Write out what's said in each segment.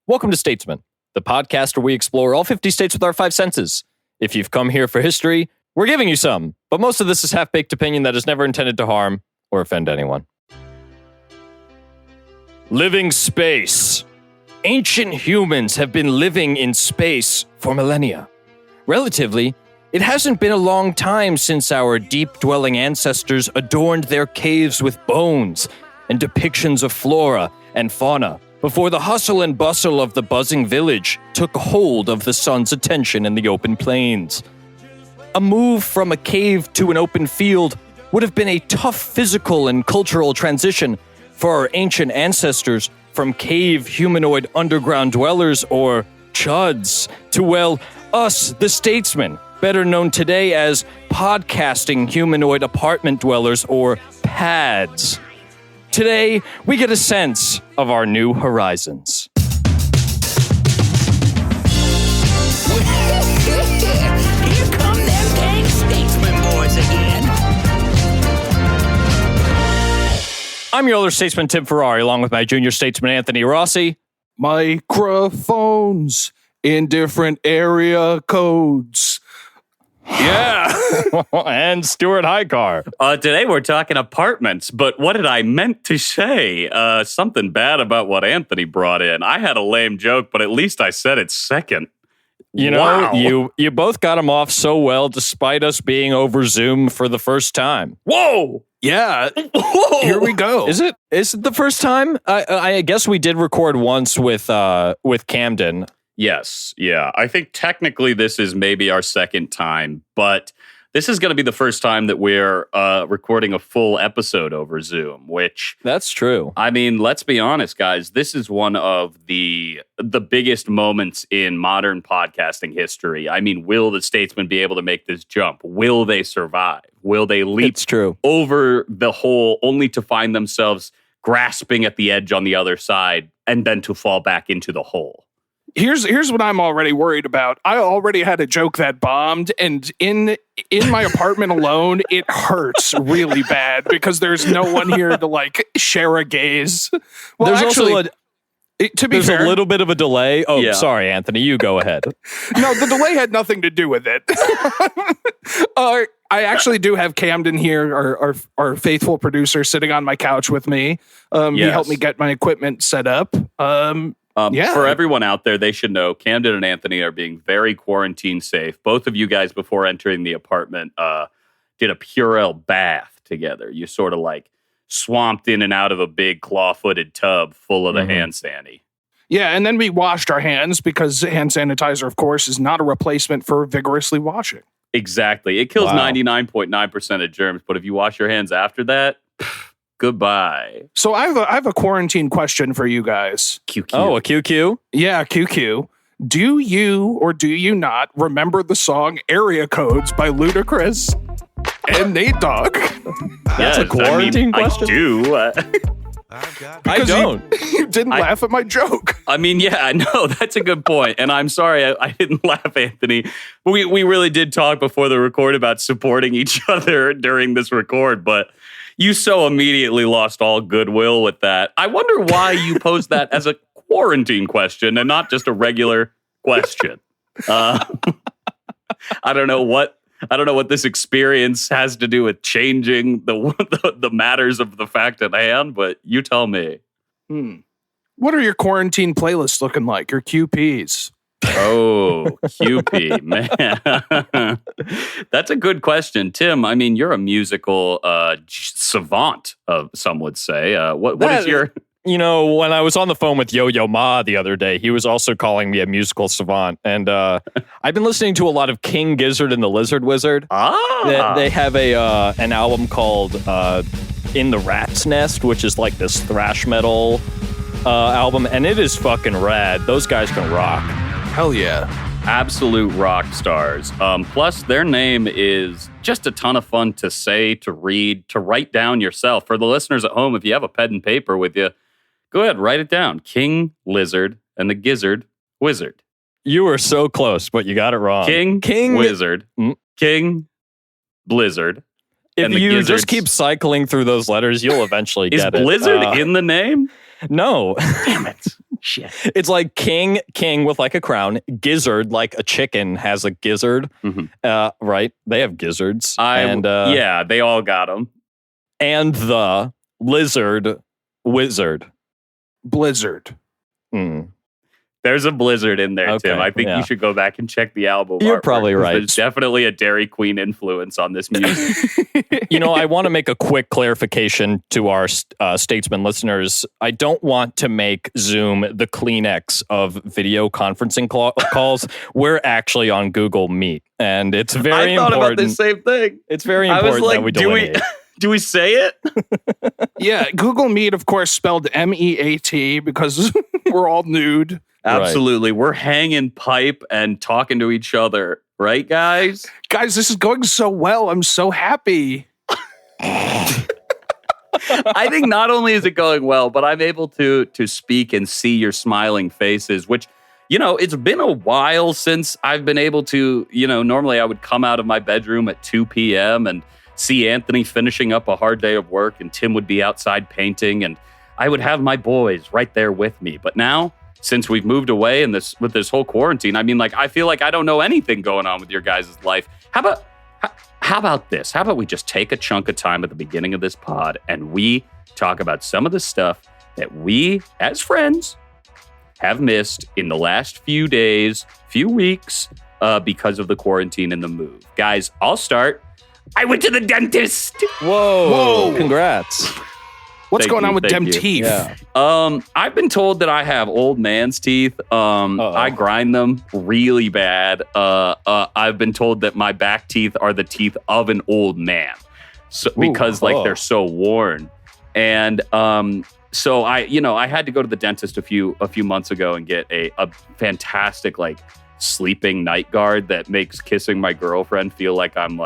Welcome to Statesmen, the podcast where we explore all 50 states with our 5 senses. If you've come here for history, we're giving you some, but most of this is half-baked opinion that is never intended to harm or offend anyone. Living space. Ancient humans have been living in space for millennia. Relatively, it hasn't been a long time since our deep-dwelling ancestors adorned their caves with bones and depictions of flora and fauna before the hustle and bustle of the buzzing village took hold of the sun's attention in the open plains. A move from a cave to an open field would have been a tough physical and cultural transition for our ancient ancestors from cave humanoid underground dwellers, or chuds, to, well, us, the statesmen, better known today as podcasting humanoid apartment dwellers, or pads. Today, we get a sense of our new horizons. Here come them dang statesman boys again. I'm your older statesman, Tim Ferrari, along with my junior statesman, Anthony Rossi. Microphones in different area codes. Yeah. And Stuart Highcar. Today we're talking apartments, but what did I meant to say? Something bad about what Anthony brought in. I had a lame joke, but at least I said it second. You know, Wow. you both got them off so well despite us being over Zoom for the first time. Whoa! Yeah. Whoa! Here we go. Is it the first time? I guess we did record once with Camden. Yes, yeah. I think technically this is maybe our second time, but this is going to be the first time that we're recording a full episode over Zoom, which, That's true. I mean, let's be honest, guys. This is one of the biggest moments in modern podcasting history. I mean, will the statesmen be able to make this jump? Will they survive? Will they leap It's true. over the hole only to find themselves grasping at the edge on the other side and then to fall back into the hole? Here's what I'm already worried about. I already had a joke that bombed, and in my apartment alone, it hurts really bad because there's no one here to like share a gaze. Well, There's actually, also to be there's fair, a little bit of a delay. Oh, Yeah. sorry, Anthony. You go ahead. no, the delay had nothing to do with it. I actually do have Camden here, our faithful producer, sitting on my couch with me. He Yes. helped me get my equipment set up. Yeah. For everyone out there, they should know Camden and Anthony are being very quarantine safe. Both of you guys, before entering the apartment, did a Purell bath together. You sort of like swamped in and out of a big claw-footed tub full of the hand sanitizer. Yeah, and then we washed our hands because hand sanitizer, of course, is not a replacement for vigorously washing. Exactly. It kills Wow. 99.9% of germs, but if you wash your hands after that, goodbye. So I have a quarantine question for you guys. QQ. Oh, a QQ? Yeah, QQ. Do you or do you not remember the song Area Codes by Ludacris and Nate Dogg? That's a quarantine question? I do. I Because don't. You didn't laugh at my joke. I mean, yeah, I know. That's a good point. And I'm sorry I didn't laugh, Anthony. We really did talk before the record about supporting each other during this record, but you so immediately lost all goodwill with that. I wonder why you posed that as a quarantine question and not just a regular question. I don't know what this experience has to do with changing the matters of the fact at hand, but you tell me. What are your quarantine playlists looking like? Your QPs? Oh, QP, man. That's a good question. Tim, I mean, you're a musical savant, some would say. What is your... You know, when I was on the phone with Yo-Yo Ma the other day, he was also calling me a musical savant. And I've been listening to a lot of King Gizzard and the Lizard Wizard. They have an album called In the Rat's Nest, which is like this thrash metal album. And it is fucking rad. Those guys can rock. Hell yeah. Absolute rock stars. Plus, their name is just a ton of fun to say, to read, to write down yourself. For the listeners at home, if you have a pen and paper with you, go ahead, write it down. King Lizard and the Gizzard Wizard. You were so close, but you got it wrong. King Wizard. King Blizzard. If and the you Gizzards. just keep cycling through those letters, you'll eventually Is get it. Blizzard in the name? No. Damn it. Shit. It's like king with like a crown, gizzard like a chicken has a gizzard, right? They have gizzards, Yeah, they all got them. And the lizard wizard. Blizzard. There's a blizzard in there, Okay, Tim. I think yeah. you should go back and check the album. You're artwork, probably 'cause right. There's definitely a Dairy Queen influence on this music. You know, I want to make a quick clarification to our Statesman listeners. I don't want to make Zoom the Kleenex of video conferencing calls. We're actually on Google Meet, and it's very I thought important. about the same thing. It's very I was important like, that we do we delineate. do we say it? Yeah, Google Meet, of course, spelled MEAT because we're all nude. Absolutely. We're hanging pipe and talking to each other, right, guys? Guys, this is going so well. I'm so happy. I think not only is it going well, but I'm able to speak and see your smiling faces, which, you know, it's been a while since I've been able to, you know, normally I would come out of my bedroom at 2 p.m. and see Anthony finishing up a hard day of work, and Tim would be outside painting, and I would have my boys right there with me. But now, since we've moved away and with this whole quarantine, I mean, like, I feel like I don't know anything going on with your guys' life. How about this? How about we just take a chunk of time at the beginning of this pod and we talk about some of the stuff that we, as friends, have missed in the last few days, few weeks, because of the quarantine and the move. Guys, I'll start. I went to the dentist. Whoa! Congrats. What's going on with thank them you. teeth? Yeah. I've been told that I have old man's teeth. I grind them really bad. I've been told that my back teeth are the teeth of an old man, because they're so worn. And so I had to go to the dentist a few months ago and get a fantastic sleeping night guard that makes kissing my girlfriend feel like I'm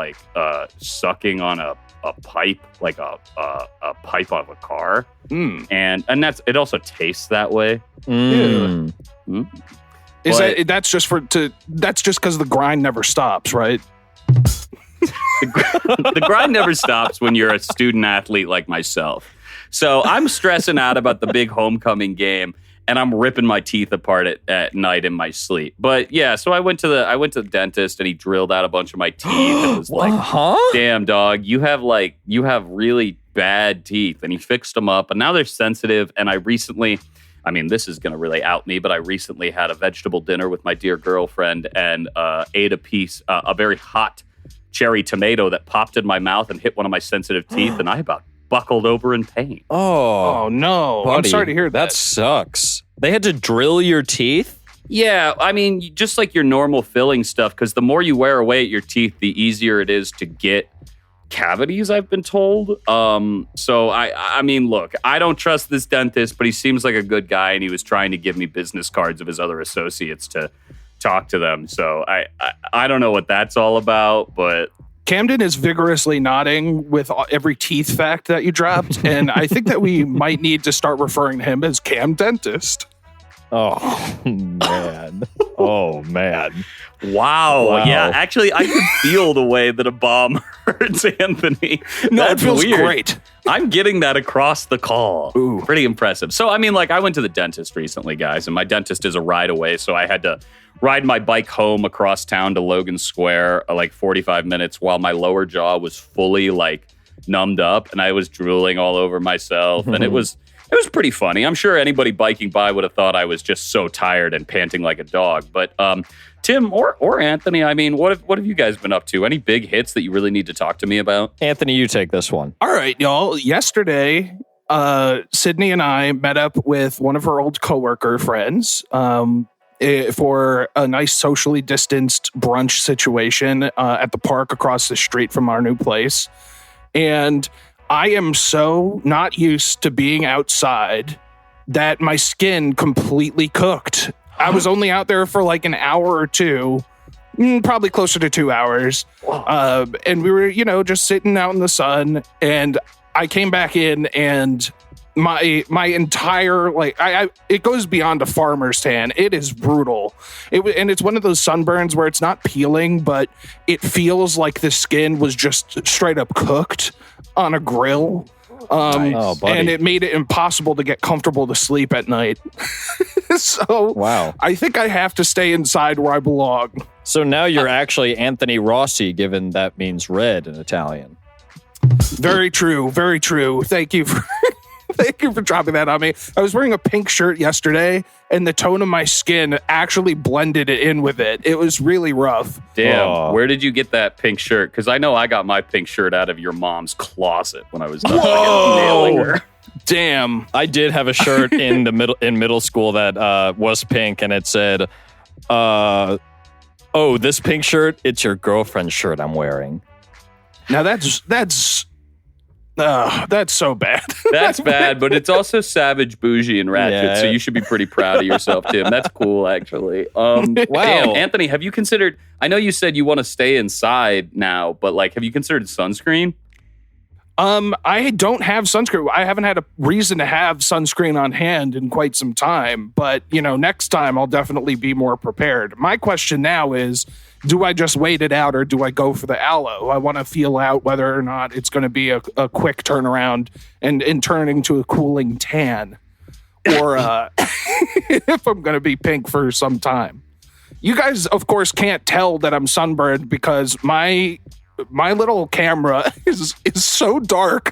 sucking on a pipe, like a pipe of a car. And it also tastes that way. Is that's just because the grind never stops, right? The grind never stops when you're a student athlete like myself. So I'm stressing out about the big homecoming game, and I'm ripping my teeth apart at night in my sleep. But yeah, so I went to the dentist, and he drilled out a bunch of my teeth. And was like, damn, dog, you have really bad teeth. And he fixed them up, and now they're sensitive. And this is going to really out me, but I recently had a vegetable dinner with my dear girlfriend and ate a very hot cherry tomato that popped in my mouth and hit one of my sensitive teeth, and I about buckled over in pain. Oh no. Buddy, I'm sorry to hear that. That sucks. They had to drill your teeth? Yeah, I mean, just like your normal filling stuff, because the more you wear away at your teeth, the easier it is to get cavities, I've been told. So I mean, look, I don't trust this dentist, but he seems like a good guy, and he was trying to give me business cards of his other associates to talk to them. So I don't know what that's all about, but Camden is vigorously nodding with every teeth fact that you dropped, and I think that we might need to start referring to him as Cam Dentist. Oh, man. Oh, man. Wow. Yeah, actually, I can feel the way that a bomb hurts Anthony. No, That's it feels weird. great. I'm getting that across the call. Ooh. Pretty impressive. So, I mean, I went to the dentist recently, guys, and my dentist is a ride away, so I had to ride my bike home across town to Logan Square, 45 minutes, while my lower jaw was fully numbed up, and I was drooling all over myself, and it was pretty funny. I'm sure anybody biking by would have thought I was just so tired and panting like a dog. But Tim or Anthony, I mean, what have you guys been up to? Any big hits that you really need to talk to me about? Anthony, you take this one. All right, y'all. Yesterday, Sydney and I met up with one of her old coworker friends for a nice socially distanced brunch situation at the park across the street from our new place. And I am so not used to being outside that my skin completely cooked. I was only out there for an hour or two, probably closer to 2 hours. And we were, just sitting out in the sun, and I came back in, and my entire it goes beyond a farmer's tan. It is brutal. And it's one of those sunburns where it's not peeling, but it feels like the skin was just straight up cooked on a grill. Oh, buddy. And it made it impossible to get comfortable to sleep at night. So Wow. I think I have to stay inside where I belong. So now you're actually Anthony Rossi, given that means red in Italian. Very true. Very true. Thank you for thank you for dropping that on me. I was wearing a pink shirt yesterday, and the tone of my skin actually blended it in with it. It was really rough. Damn, Oh. where did you get that pink shirt? Because I know I got my pink shirt out of your mom's closet when I was done nailing her. Damn. I did have a shirt in middle school that was pink, and it said, "Oh, this pink shirt, it's your girlfriend's shirt I'm wearing." Now that's so bad. That's bad, but it's also savage, bougie, and ratchet. Yeah. So you should be pretty proud of yourself, Tim. That's cool, actually. Wow. Damn, Anthony, have you considered? I know you said you want to stay inside now, but like, have you considered sunscreen? I don't have sunscreen. I haven't had a reason to have sunscreen on hand in quite some time, but next time I'll definitely be more prepared. My question now is, do I just wait it out or do I go for the aloe? I want to feel out whether or not it's going to be a quick turnaround and turn into a cooling tan, or if I'm going to be pink for some time. You guys, of course, can't tell that I'm sunburned because my little camera is so dark.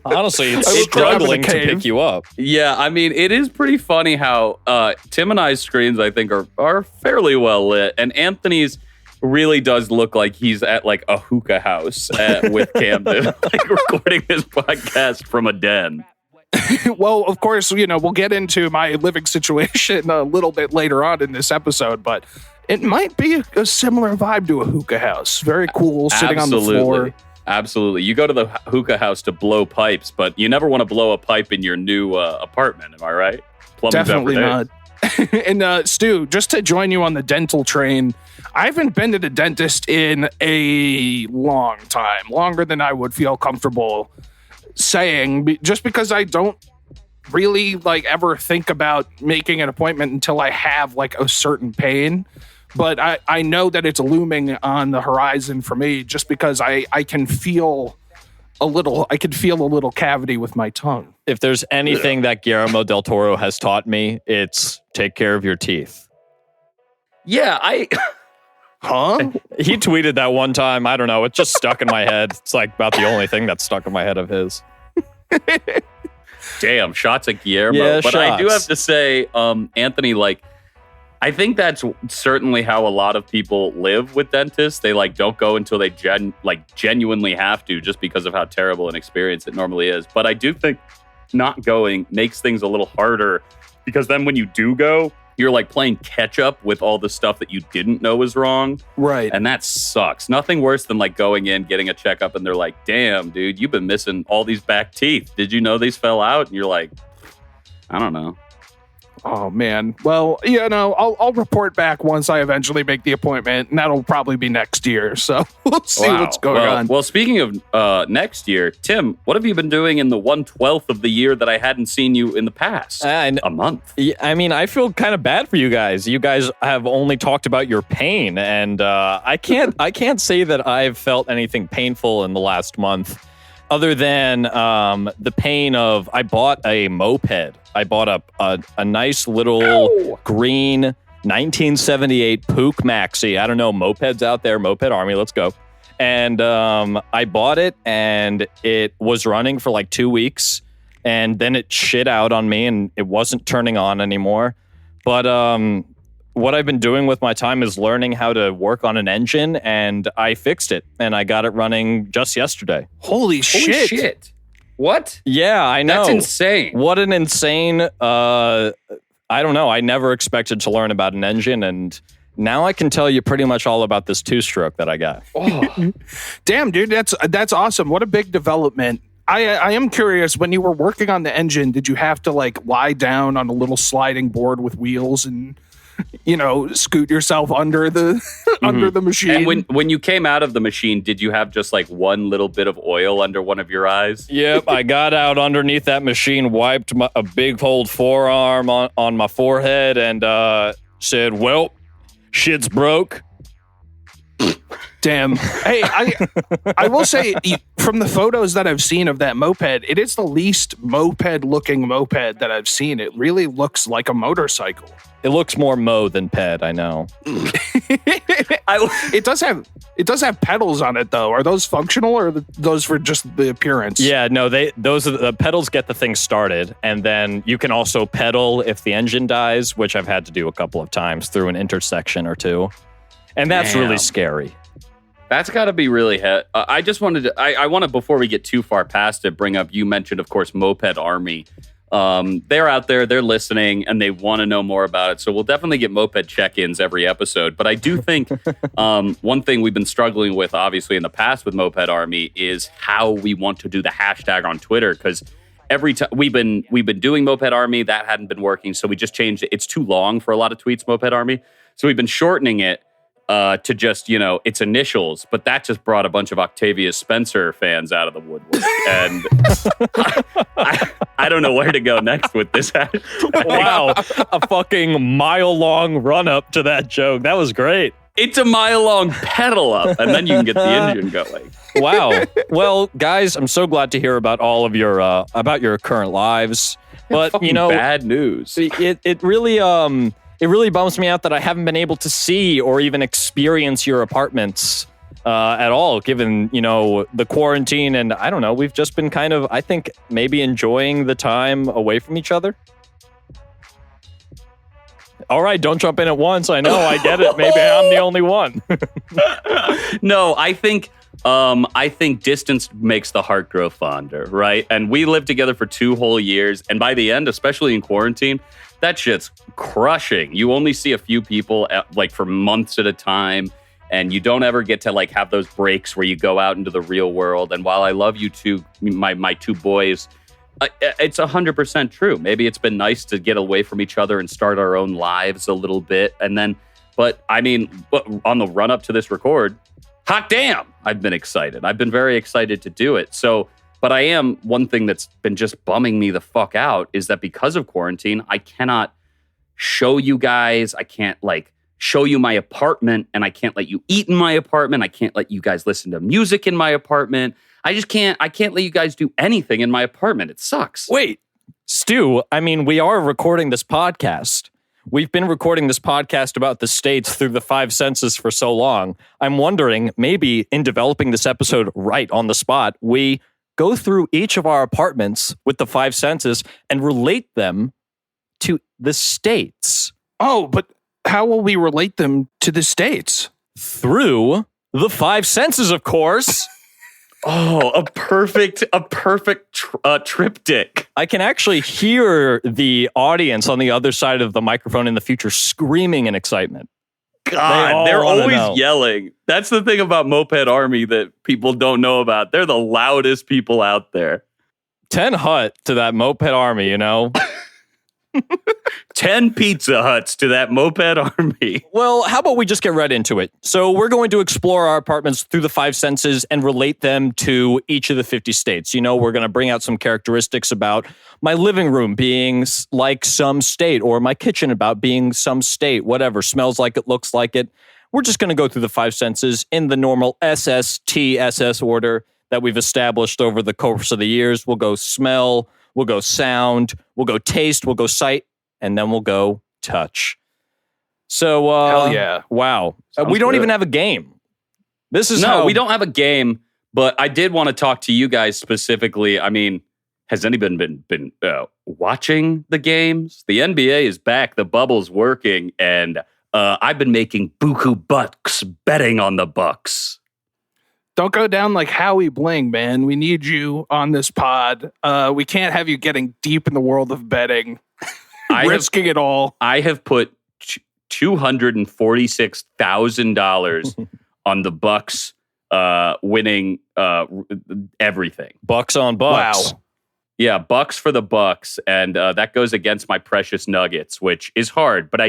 Honestly, it's I was struggling to trapped in a cave. pick you up. Yeah, I mean, it is pretty funny how Tim and I's screens, I think, are fairly well lit, and Anthony's really does look like he's at like a hookah house with Camden, like recording his podcast from a den. Well, of course, we'll get into my living situation a little bit later on in this episode, but it might be a similar vibe to a hookah house. Very cool, sitting on the floor. Absolutely. You go to the hookah house to blow pipes, but you never want to blow a pipe in your new apartment. Am I right? Plumbing's Definitely every day. not. And Stu, just to join you on the dental train, I haven't been to the dentist in a long time, longer than I would feel comfortable saying, just because I don't really ever think about making an appointment until I have a certain pain. But I know that it's looming on the horizon for me just because I can feel a little cavity with my tongue. If there's anything that Guillermo del Toro has taught me, it's take care of your teeth. Yeah, Huh? He tweeted that one time. I don't know. It just stuck in my head. It's about the only thing that's stuck in my head of his. damn, shots at Guillermo. Yeah, but I do shots. have to say, Anthony, I think that's certainly how a lot of people live with dentists. They don't go until they genuinely have to, just because of how terrible an experience it normally is. But I do think not going makes things a little harder, because then when you do go, you're playing catch up with all the stuff that you didn't know was wrong. Right. And that sucks. Nothing worse than going in, getting a checkup, and they're like, damn, dude, you've been missing all these back teeth. Did you know these fell out? And you're like, I don't know. Oh, man. Well, I'll report back once I eventually make the appointment, and that'll probably be next year. So we'll see what's going on. Well, speaking of next year, Tim, what have you been doing in the 1/12 of the year that I hadn't seen you in the past? A month. Yeah, I mean, I feel kind of bad for you guys. You guys have only talked about your pain, and I can't say that I've felt anything painful in the last month, other than the pain of I bought a moped. I bought a nice little green 1978 Pook Maxi. I don't know, mopeds out there, Moped Army, let's go. And I bought it, and it was running for 2 weeks, and then it shit out on me, and it wasn't turning on anymore. But what I've been doing with my time is learning how to work on an engine, and I fixed it, and I got it running just yesterday. Holy shit. What? Yeah, I know. That's insane. What an insane, I don't know. I never expected to learn about an engine, and now I can tell you pretty much all about this two-stroke that I got. Oh. Damn, dude, that's awesome. What a big development. I am curious, when you were working on the engine, did you have to lie down on a little sliding board with wheels and scoot yourself under the under the machine? And when you came out of the machine, did you have just one little bit of oil under one of your eyes? Yep, I got out underneath that machine, wiped a big old forearm on my forehead, and said, well, shit's broke. Damn. Hey, I will say, from the photos that I've seen of that moped, it is the least moped-looking moped that I've seen. It really looks like a motorcycle. It looks more mo than ped, I know. It does have pedals on it though. Are those functional or are those for just the appearance? Yeah, no, those are the pedals get the thing started, and then you can also pedal if the engine dies, which I've had to do a couple of times through an intersection or two. And that's really scary. That's got to be really I just wanted to I want to, before we get too far past it, bring up, you mentioned of course Moped Army. They're out there, they're listening, and they want to know more about it. So we'll definitely get moped check-ins every episode. But I do think one thing we've been struggling with, obviously, in the past with Moped Army is how we want to do the hashtag on Twitter. Because every time we've been doing Moped Army, that hadn't been working. So we just changed it. It's too long for a lot of tweets, Moped Army. So we've been shortening it to just, its initials, but that just brought a bunch of Octavia Spencer fans out of the woodwork. And I don't know where to go next with this. Wow, a fucking mile-long run-up to that joke. That was great. It's a mile-long pedal up, and then you can get the engine going. Wow. Well, guys, I'm so glad to hear about all of your about your current lives. But, bad news. It really bums me out that I haven't been able to see or even experience your apartments at all, given, the quarantine. And I don't know, we've just been kind of, I think, maybe enjoying the time away from each other. All right, don't jump in at once. I know, I get it. Maybe I'm the only one. No, I think distance makes the heart grow fonder, right? And we lived together for 2 whole years. And by the end, especially in quarantine, that shit's crushing. You only see a few people for months at a time, and you don't ever get to have those breaks where you go out into the real world. And while I love you two, my 2 boys, it's 100% true. Maybe it's been nice to get away from each other and start our own lives a little bit. And then, but I mean, on the run up to this record, hot damn, I've been excited. I've been very excited to do it. So, but one thing that's been just bumming me the fuck out is that because of quarantine, I cannot show you guys. I can't show you my apartment, and I can't let you eat in my apartment. I can't let you guys listen to music in my apartment. I can't let you guys do anything in my apartment. It sucks. Wait, Stu, I mean, we are recording this podcast. We've been recording this podcast about the states through the 5 senses for so long. I'm wondering, maybe in developing this episode right on the spot, we go through each of our apartments with the 5 senses and relate them to the states. Oh, but how will we relate them to the states? Through the 5 senses, of course. Oh, a perfect triptych. I can actually hear the audience on the other side of the microphone in the future screaming in excitement. God, they're always yelling. That's the thing about Moped Army that people don't know about. They're the loudest people out there. 10 Hut to that Moped Army, 10 Pizza Huts to that Moped Army. Well, how about we just get right into it? So we're going to explore our apartments through the 5 senses and relate them to each of the 50 states. We're going to bring out some characteristics about my living room being like some state, or my kitchen about being some state, whatever, smells like it, looks like it. We're just going to go through the 5 senses in the normal SSTSS order that we've established over the course of the years. We'll go smell, we'll go sound, we'll go taste, we'll go sight, and then we'll go touch. So, hell yeah. Wow. Sounds we don't good. even have a game. We don't have a game, but I did want to talk to you guys specifically. I mean, has anyone been watching the games? The NBA is back, the bubble's working, and I've been making buku bucks betting on the Bucks. Don't go down like Howie Bling, man. We need you on this pod. We can't have you getting deep in the world of betting, risking it all. I have put $246,000 on the Bucks winning everything. Bucks on Bucks. Wow. Yeah, Bucks for the Bucks, and that goes against my precious Nuggets, which is hard. But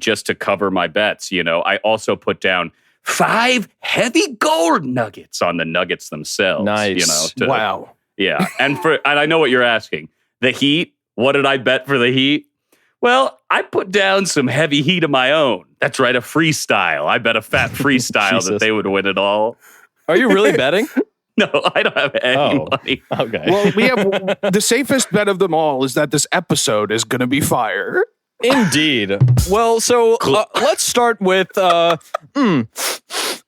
just to cover my bets, I also put down 5 heavy gold nuggets on the Nuggets themselves. Nice. Wow. Yeah. And I know what you're asking. The Heat, what did I bet for the Heat? Well, I put down some heavy heat of my own. That's right, a freestyle. I bet a fat freestyle that they would win it all. Are you really betting? No, I don't have any money. Okay. Well, we have the safest bet of them all is that this episode is going to be fire. Indeed. Well, so let's start with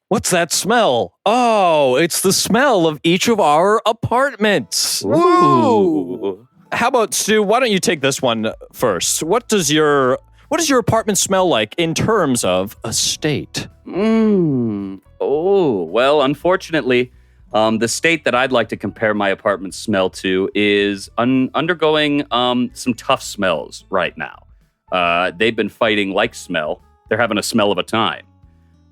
what's that smell? Oh, it's the smell of each of our apartments. Whoa! How about Stu? Why don't you take this one first? What does your apartment smell like in terms of a state? Oh, well, unfortunately, the state that I'd like to compare my apartment smell to is undergoing some tough smells right now. They've been fighting like smell. They're having a smell of a time.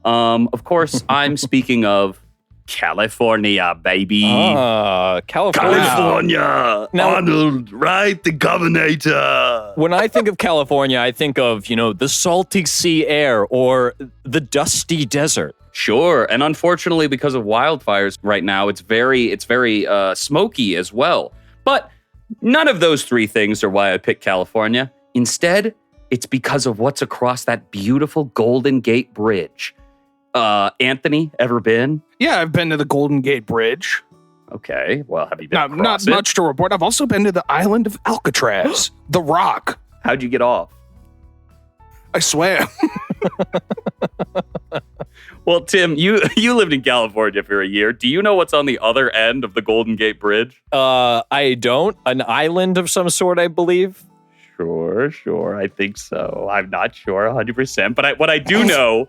Of course, I'm speaking of California, baby. California. Now, Arnold, right? The governor. when I think of California, I think of, the salty sea air or the dusty desert. Sure, and unfortunately, because of wildfires right now, it's very smoky as well. But none of those three things are why I picked California. Instead, it's because of what's across that beautiful Golden Gate Bridge. Anthony, ever been? Yeah, I've been to the Golden Gate Bridge. Okay, well, have you been Not across it? much to report. I've also been to the island of Alcatraz, the Rock. How'd you get off? I swam. Well, Tim, you lived in California for a year. Do you know what's on the other end of the Golden Gate Bridge? I don't. An island of some sort, I believe. Sure. I think so. I'm not sure 100%. But what I do know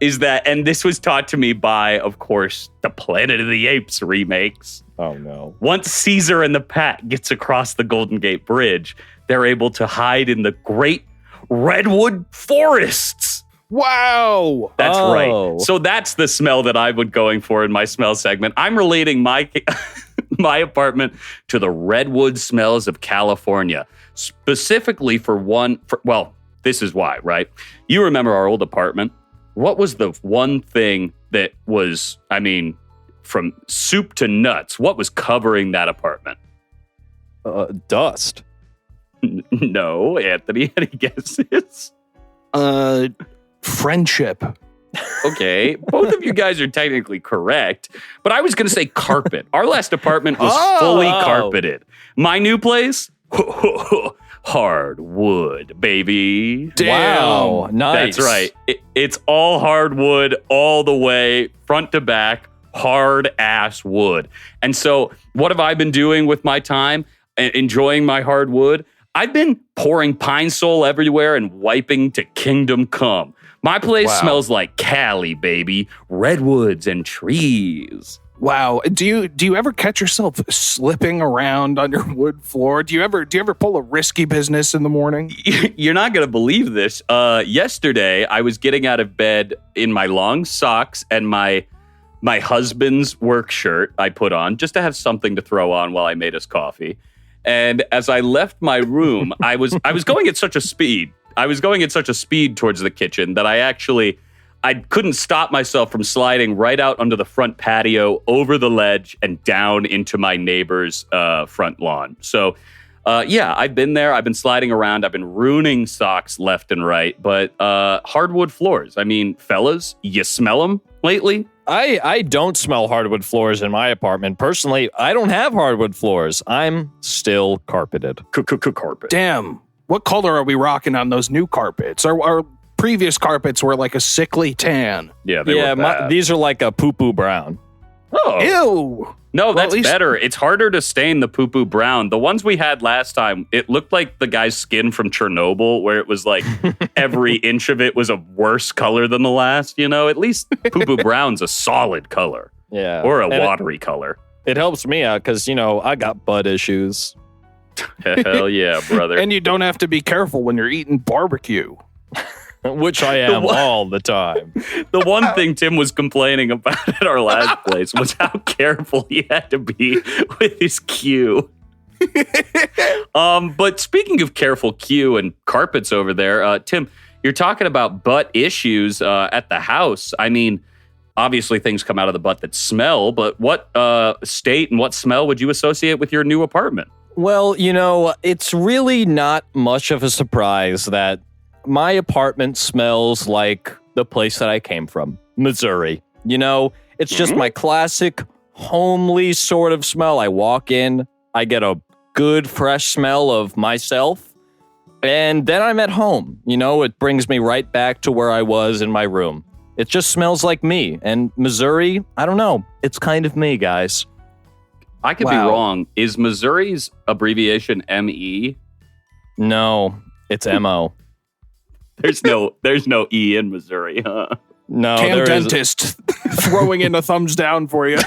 is that, and this was taught to me by, of course, the Planet of the Apes remakes. Oh, no. Once Caesar and the pack gets across the Golden Gate Bridge, they're able to hide in the great redwood forests. Wow. That's Oh. right. So that's the smell that I was going for in my smell segment. I'm relating my my apartment to the redwood smells of California, specifically well, this is why, right? You remember our old apartment. What was the one thing that was, from soup to nuts, what was covering that apartment? Dust. No, Anthony, any guesses? Friendship. Okay, both of you guys are technically correct, but I was going to say carpet. Our last apartment was fully carpeted. My new place, hardwood, baby. Wow, nice. That's right. It's all hardwood all the way, front to back, hard ass wood. And so what have I been doing with my time, enjoying my hardwood? I've been pouring Pine Sol everywhere and wiping to Kingdom Come. My place smells like Cali, baby. Redwoods and trees. Wow. Do you ever catch yourself slipping around on your wood floor? Do you ever pull a risky business in the morning? You're not going to believe this. Yesterday, I was getting out of bed in my long socks and my husband's work shirt I put on just to have something to throw on while I made us coffee. And as I left my room, I was going at such a speed. I was going at such a speed towards the kitchen that I couldn't stop myself from sliding right out onto the front patio, over the ledge, and down into my neighbor's front lawn. So, I've been there. I've been sliding around. I've been ruining socks left and right. But hardwood floors. Fellas, you smell them lately? I don't smell hardwood floors in my apartment. Personally, I don't have hardwood floors. I'm still carpeted. Carpet. Damn. What color are we rocking on those new carpets? Our previous carpets were like a sickly tan. Yeah, they were bad. These are like a poo-poo brown. Oh. Ew. No, Well, that's at least- better. It's harder to stain the poo-poo brown. The ones we had last time, it looked like the guy's skin from Chernobyl, where it was like every inch of it was a worse color than the last. At least poo-poo brown's a solid color. Yeah. Or a And watery color. It helps me out because, I got butt issues. Hell yeah, brother. And you don't have to be careful when you're eating barbecue. Which I am all the time. The one thing Tim was complaining about at our last place was how careful he had to be with his queue. But speaking of careful queue and carpets over there, Tim, you're talking about butt issues at the house. Obviously things come out of the butt that smell, but what state and what smell would you associate with your new apartment? Well, it's really not much of a surprise that my apartment smells like the place that I came from, Missouri. It's just my classic homely sort of smell. I walk in, I get a good fresh smell of myself, and then I'm at home. You know, it brings me right back to where I was in my room. It just smells like me. And Missouri, I don't know. It's kind of me, guys. I could be wrong. Is Missouri's abbreviation ME? No, it's MO. There's no E in Missouri, huh? No, Cam Dentist throwing in a thumbs down for you.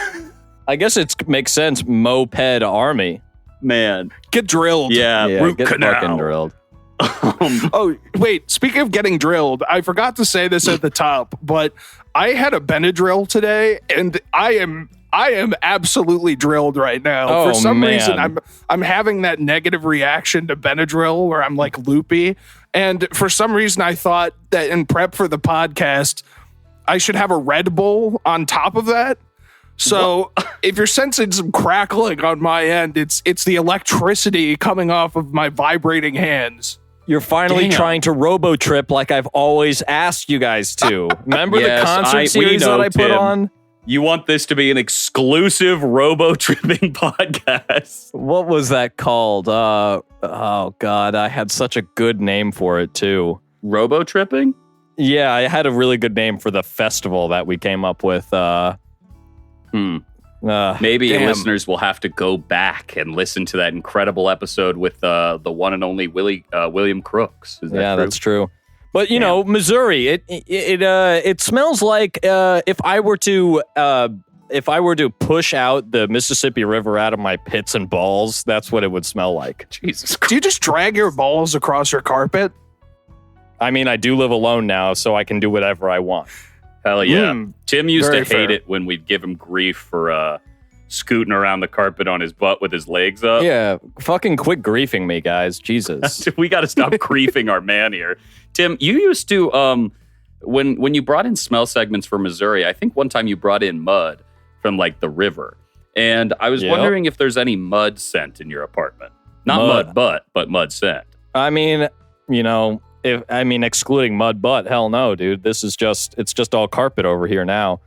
I guess it makes sense. Moped Army. Man. Get drilled. Yeah, root get canal. fucking drilled. Oh, wait. Speaking of getting drilled, I forgot to say this at the top, but I had a Benadryl today, and I am absolutely drilled right now. Oh, For some man. reason, I'm having that negative reaction to Benadryl where I'm like loopy. And for some reason, I thought that in prep for the podcast, I should have a Red Bull on top of that. So if you're sensing some crackling on my end, it's the electricity coming off of my vibrating hands. You're finally Damn. trying to robo-trip like I've always asked you guys to. Remember Yes, the concert we series know, that I put Tim. on? You want this to be an exclusive robo-tripping podcast. What was that called? Oh, God. I had such a good name for it, too. Robo-tripping? Yeah, I had a really good name for the festival that we came up with. Maybe Damn. listeners will have to go back and listen to that incredible episode with the one and only William Crooks. Is that Yeah, true? that's true. But you know, Missouri, it smells like if I were to push out the Mississippi River out of my pits and balls, that's what it would smell like. Jesus Christ. Do you just drag your balls across your carpet? I mean, I do live alone now, so I can do whatever I want. Hell yeah. Tim used to very hate fair. it when we'd give him grief for scooting around the carpet on his butt with his legs up. Yeah, fucking quit griefing me, guys. Jesus. We got to stop griefing our man here. Tim, you used to, when you brought in smell segments for Missouri, I think one time you brought in mud from like the river. And I was Yep. wondering if there's any mud scent in your apartment. Not mud butt, but mud scent. I mean, you know, excluding mud butt, hell no, dude. It's just all carpet over here now.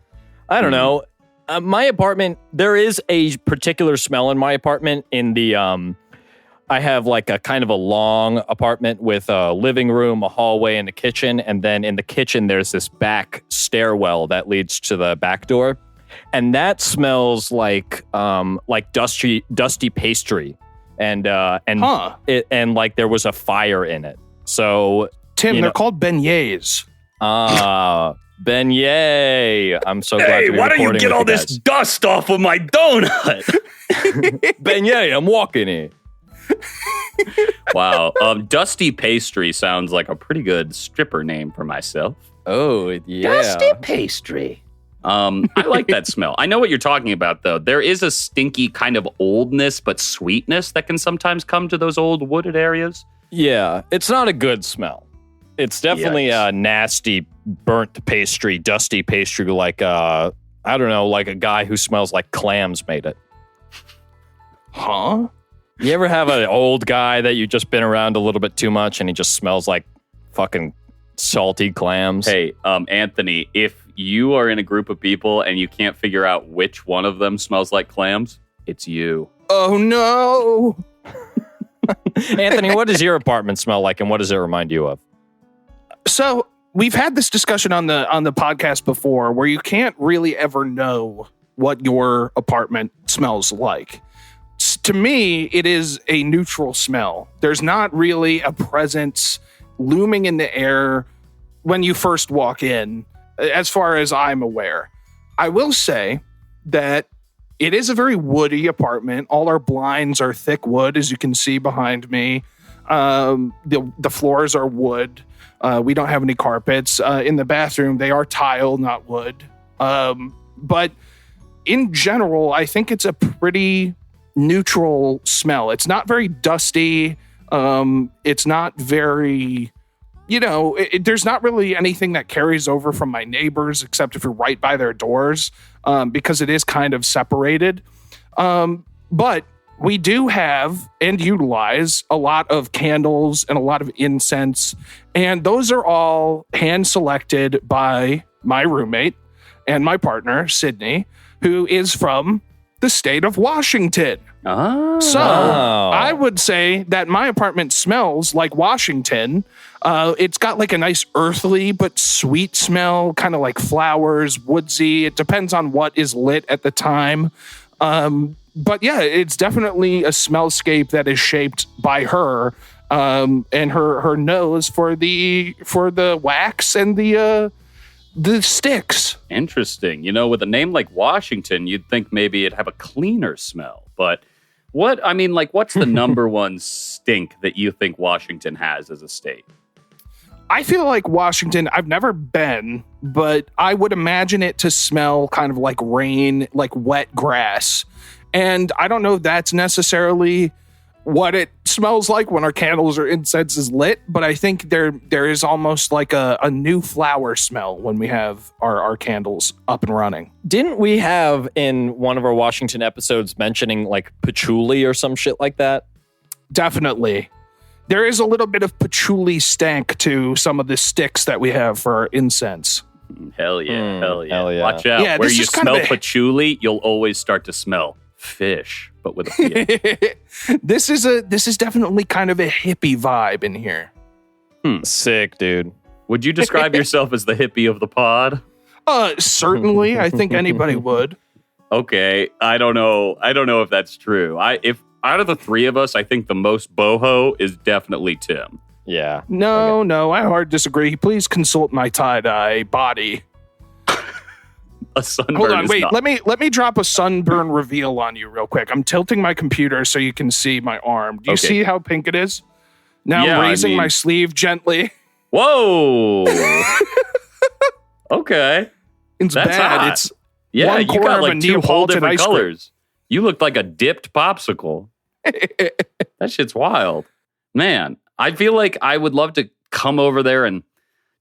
I don't know. My apartment, there is a particular smell in my apartment in the, I have like a kind of a long apartment with a living room, a hallway, and a kitchen. And then in the kitchen, there's this back stairwell that leads to the back door. And that smells like dusty pastry. And like there was a fire in it. So Tim, you they're know- called beignets. Beignet. I'm so glad to be why don't you recording get with all this guys. dust off of my donut? Beignet, I'm walking it. Wow. Dusty Pastry sounds like a pretty good stripper name for myself. Oh, yeah. Pastry. I like that smell. I know what you're talking about, though. There is a stinky kind of oldness, but sweetness that can sometimes come to those old wooded areas. Yeah, it's not a good smell. It's definitely Yikes. a nasty, burnt pastry, dusty pastry, like, I don't know, like a guy who smells like clams made it. Huh? You ever have an old guy that you've just been around a little bit too much and he just smells like fucking salty clams? Hey, Anthony, if you are in a group of people and you can't figure out which one of them smells like clams, it's you. Oh no. Anthony, what does your apartment smell like and what does it remind you of? So we've had this discussion on the podcast before where you can't really ever know what your apartment smells like. To me, it is a neutral smell. There's not really a presence looming in the air when you first walk in, as far as I'm aware. I will say that it is a very woody apartment. All our blinds are thick wood, as you can see behind me. The floors are wood. We don't have any carpets. In the bathroom, they are tile, not wood. But in general, I think it's a pretty neutral smell. It's not very dusty. It's not very, there's not really anything that carries over from my neighbors, except if you're right by their doors, because it is kind of separated. But we do have and utilize a lot of candles and a lot of incense, and those are all hand selected by my roommate and my partner, Sydney, who is from the state of Washington. Oh. So I would say that my apartment smells like Washington. It's got like a nice earthly but sweet smell, kind of like flowers, woodsy. It depends on what is lit at the time. But yeah, it's definitely a smellscape that is shaped by her and her nose for the wax and the sticks. Interesting. You know, with a name like Washington, you'd think maybe it'd have a cleaner smell. But what's the number one stink that you think Washington has as a state? I feel like Washington, I've never been, but I would imagine it to smell kind of like rain, like wet grass. And I don't know if that's necessarily what it smells like when our candles or incense is lit, but I think there is almost like a new flower smell when we have our candles up and running. Didn't we have in one of our Washington episodes mentioning like patchouli or some shit like that? Definitely. There is a little bit of patchouli stank to some of the sticks that we have for our incense. Hell yeah. Hell yeah. Watch out. Yeah, where this you is kind smell of patchouli, you'll always start to smell fish, but with a P. This is definitely kind of a hippie vibe in here. Sick, dude. Would you describe yourself as the hippie of the pod? Certainly. I think anybody would. Okay. I don't know if that's true. If out of the three of us, I think the most boho is definitely Tim. Yeah. No, I hard disagree. Please consult my tie-dye body. A sunburn. Hold on, wait. Not. Let me drop a sunburn reveal on you real quick. I'm tilting my computer so you can see my arm. Do you see how pink it is? Now Yeah, I'm raising my sleeve gently. Whoa. Okay. It's That's bad. hot. It's Yeah, one you corner got of a like two whole Neapolitan different ice cream. colors. You look like a dipped popsicle. That shit's wild. Man, I feel like I would love to come over there and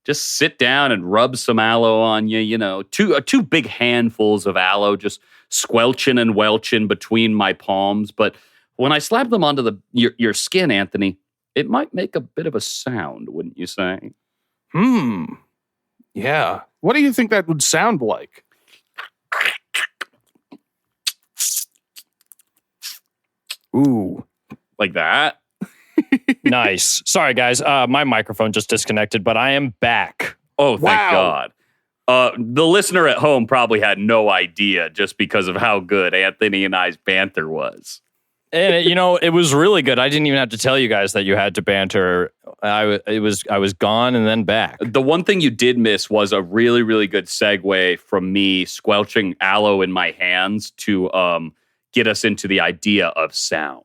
just sit down and rub some aloe on you, you know, two big handfuls of aloe just squelching and welching between my palms. But when I slap them onto your skin, Anthony, it might make a bit of a sound, wouldn't you say? Yeah. What do you think that would sound like? Ooh. Like that? Nice. Sorry, guys. My microphone just disconnected, but I am back. Oh, thank Wow. God. The listener at home probably had no idea just because of how good Anthony and I's banter was. And it was really good. I didn't even have to tell you guys that you had to banter. I was gone and then back. The one thing you did miss was a really, really good segue from me squelching aloe in my hands to get us into the idea of sound.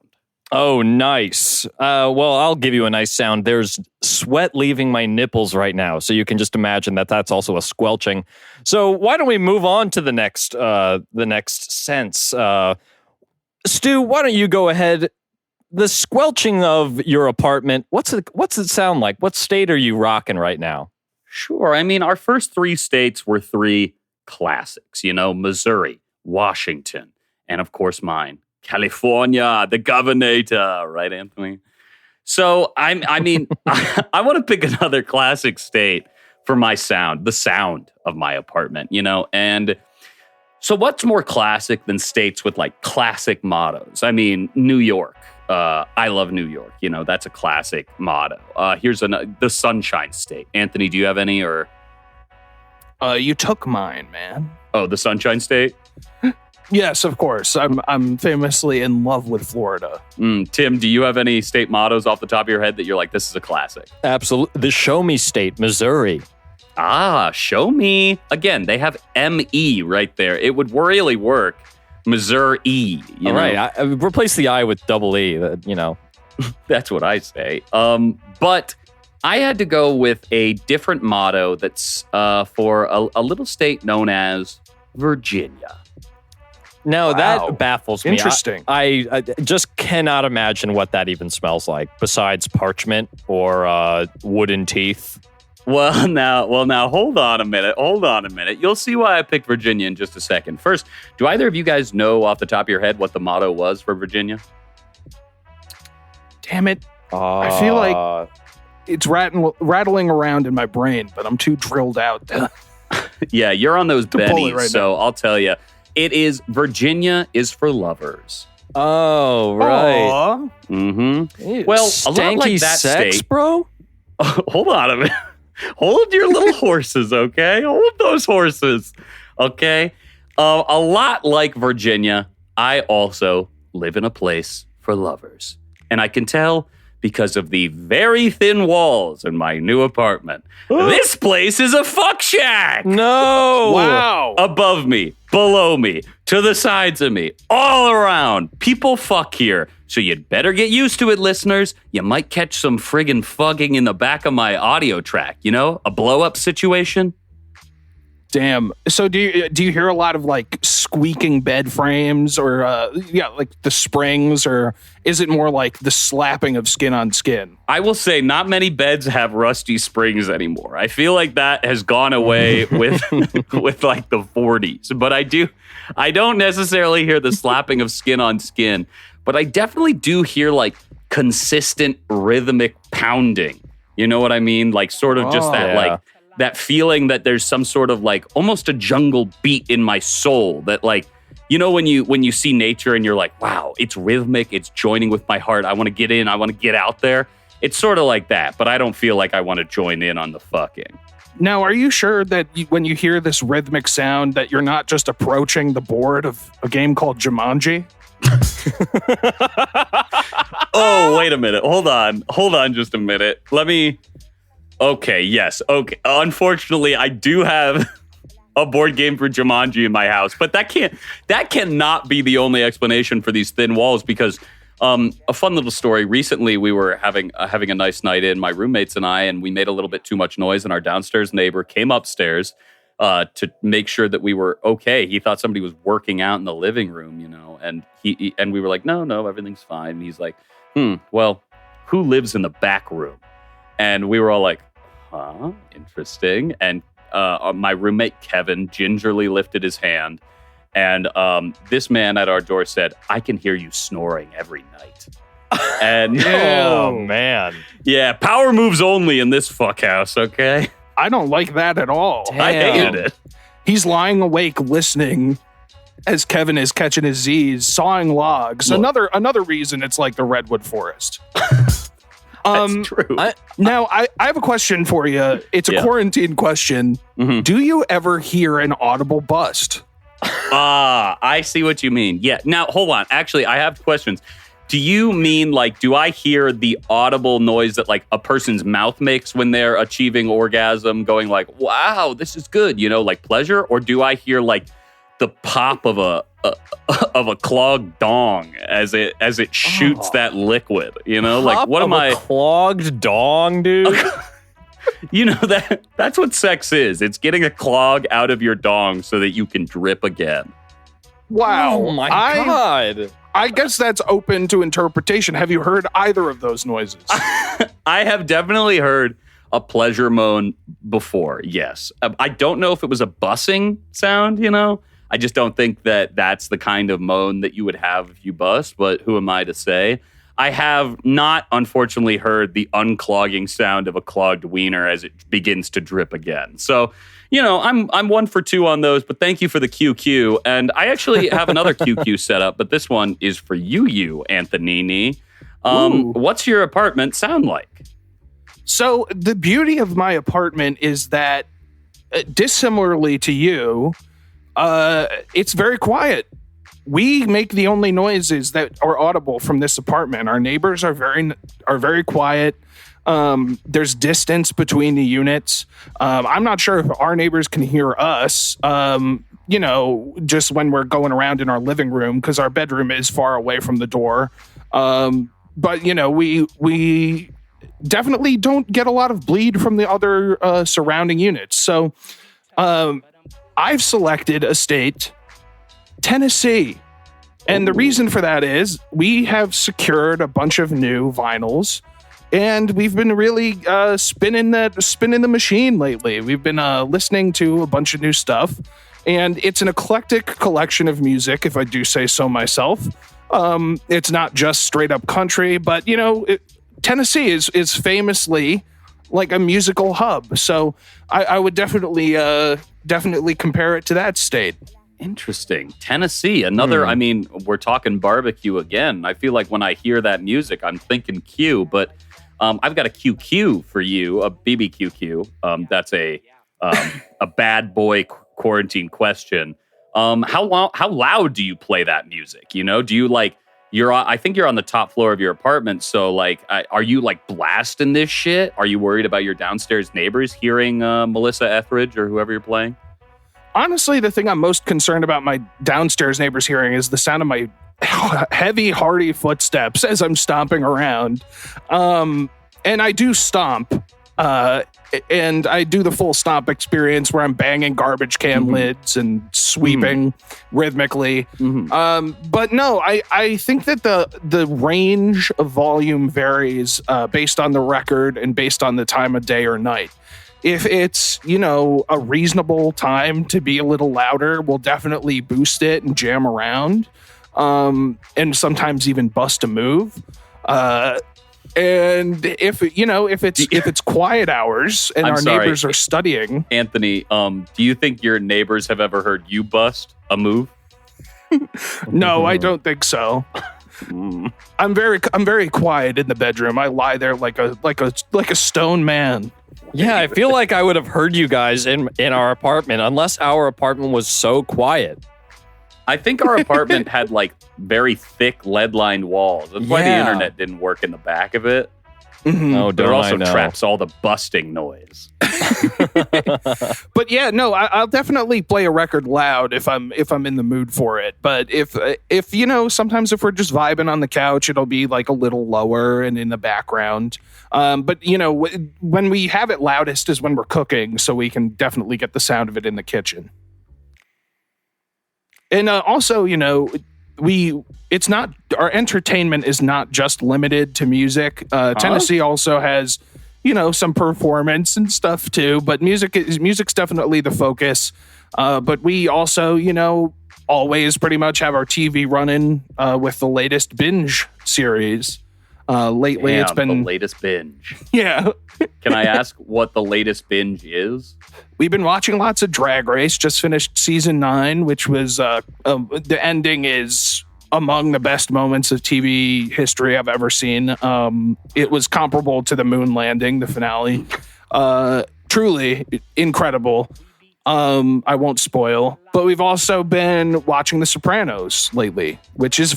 Oh, nice. Well, I'll give you a nice sound. There's sweat leaving my nipples right now, so you can just imagine that that's also a squelching. So why don't we move on to the next sense? Stu, why don't you go ahead? The squelching of your apartment, what's it sound like? What state are you rocking right now? Sure. I mean, our first three states were three classics, Missouri, Washington, and of course mine, California, the governor, right, Anthony? So, I mean, I want to pick another classic state for my sound, the sound of my apartment, and so what's more classic than states with like classic mottos? I mean, New York. I love New York. That's a classic motto. Here's the Sunshine State. Anthony, do you have any or? You took mine, man. Oh, the Sunshine State? Yes, of course. I'm famously in love with Florida. Tim, do you have any state mottos off the top of your head that you're like, this is a classic? Absolutely. The Show Me State, Missouri. Show me. Again, they have M-E right there. It would really work. Missouri. All right. I replace the I with double E, That's what I say. But I had to go with a different motto that's for a little state known as Virginia. Now, Wow. that baffles me. Interesting. I just cannot imagine what that even smells like, besides parchment or wooden teeth. Well, now, hold on a minute. You'll see why I picked Virginia in just a second. First, do either of you guys know off the top of your head what the motto was for Virginia? Damn it. I feel like it's rattling around in my brain, but I'm too drilled out to Yeah, you're on those pull it bennies, right so now. I'll tell you. It is Virginia is for lovers. Oh, right. Aw. Mm-hmm. Well, a lot like that sex, state. bro? Hold on a minute. Hold your little horses, okay? Hold those horses, okay? A lot like Virginia, I also live in a place for lovers. And I can tell because of the very thin walls in my new apartment. This place is a fuck shack. No. Wow. Above me, below me, to the sides of me, all around. People fuck here. So you'd better get used to it, listeners. You might catch some friggin' fugging in the back of my audio track, you know? A blow-up situation. Damn. So do you hear a lot of like squeaking bed frames or like the springs, or is it more like the slapping of skin on skin? I will say not many beds have rusty springs anymore. I feel like that has gone away with with like the 40s. But I don't necessarily hear the slapping of skin on skin, but I definitely do hear like consistent rhythmic pounding. You know what I mean? Like sort of just like that feeling that there's some sort of like almost a jungle beat in my soul that like, you know, when you see nature and you're like, wow, it's rhythmic, it's joining with my heart. I want to get in, I want to get out there. It's sort of like that, but I don't feel like I want to join in on the fucking. Now, are you sure that when you hear this rhythmic sound that you're not just approaching the board of a game called Jumanji? Oh, wait a minute. Hold on just a minute. Okay, yes. Okay. Unfortunately, I do have a board game for Jumanji in my house, but that cannot be the only explanation for these thin walls because a fun little story. Recently, we were having a nice night in, my roommates and I, and we made a little bit too much noise, and our downstairs neighbor came upstairs to make sure that we were okay. He thought somebody was working out in the living room, you know, and and we were like, no, everything's fine. And he's like, well, who lives in the back room? And we were all like, huh, interesting. And my roommate, Kevin, gingerly lifted his hand. And this man at our door said, I can hear you snoring every night. And Oh, man. yeah, power moves only in this fuck house, okay? I don't like that at all. Damn. I hated it. He's lying awake listening as Kevin is catching his Z's, sawing logs. Look. Another reason it's like the redwood forest. That's true. Now, I have a question for you. It's a quarantine question. Mhm. Do you ever hear an audible bust? I see what you mean. Yeah. Now, hold on. Actually, I have questions. Do you mean like, do I hear the audible noise that like a person's mouth makes when they're achieving orgasm, going like, wow, this is good, you know, like pleasure? Or do I hear like the pop of a clogged dong as it shoots that liquid, you know? Like, what am I? Clogged dong, dude. You know, that's what sex is. It's getting a clog out of your dong so that you can drip again. Wow. Oh my God. I guess that's open to interpretation. Have you heard either of those noises? I have definitely heard a pleasure moan before, yes. I don't know if it was a bussing sound, you know? I just don't think that that's the kind of moan that you would have if you bust, but who am I to say? I have not, unfortunately, heard the unclogging sound of a clogged wiener as it begins to drip again. So, you know, I'm 1 for 2 on those, but thank you for the QQ. And I actually have another QQ set up, but this one is for you, Anthony. What's your apartment sound like? So the beauty of my apartment is that, dissimilarly to you, it's very quiet. We make the only noises that are audible from this apartment. Our neighbors are very quiet. There's distance between the units. I'm not sure if our neighbors can hear us, you know, just when we're going around in our living room, because our bedroom is far away from the door. But, you know, we definitely don't get a lot of bleed from the other surrounding units. So I've selected a state, Tennessee. And the reason for that is we have secured a bunch of new vinyls, and we've been really spinning the machine lately. We've been listening to a bunch of new stuff, and it's an eclectic collection of music, if I do say so myself. It's not just straight up country, but you know, Tennessee is famously like a musical hub. So I would definitely compare it to that state. Interesting. Tennessee, another, I mean, we're talking barbecue again. I feel like when I hear that music, I'm thinking Q, but I've got a QQ for you, a BBQQ. That's a bad boy quarantine question. How loud do you play that music? You know, do you like, I think you're on the top floor of your apartment. So like, are you like blasting this shit? Are you worried about your downstairs neighbors hearing Melissa Etheridge or whoever you're playing? Honestly, the thing I'm most concerned about my downstairs neighbors hearing is the sound of my heavy, hearty footsteps as I'm stomping around. And I do stomp. And I do the full stomp experience where I'm banging garbage can lids and sweeping rhythmically. But no, I think that the range of volume varies based on the record and based on the time of day or night. If it's, you know, a reasonable time to be a little louder, we'll definitely boost it and jam around, and sometimes even bust a move. And if it's quiet hours and neighbors are studying, Anthony, do you think your neighbors have ever heard you bust a move? No, I don't think so. I'm very quiet in the bedroom. I lie there like a stone man. Yeah, I feel like I would have heard you guys in our apartment, unless our apartment was so quiet. I think our apartment had like very thick lead-lined walls. That's why the internet didn't work in the back of it. Oh, But it also traps all the busting noise. But yeah, no, I'll definitely play a record loud if I'm in the mood for it. But if you know, sometimes if we're just vibing on the couch, it'll be like a little lower and in the background. But you know, when we have it loudest is when we're cooking, so we can definitely get the sound of it in the kitchen. And also, you know, it's not, our entertainment is not just limited to music. Tennessee also has, you know, some performance and stuff too, but music's definitely the focus. But we also, you know, always pretty much have our TV running with the latest binge series. Lately, it's been the latest binge. Yeah. Can I ask what the latest binge is? We've been watching lots of Drag Race. Just finished season 9, which was the ending is among the best moments of TV history I've ever seen. It was comparable to the moon landing, the finale. Truly incredible. I won't spoil, but we've also been watching The Sopranos lately, which is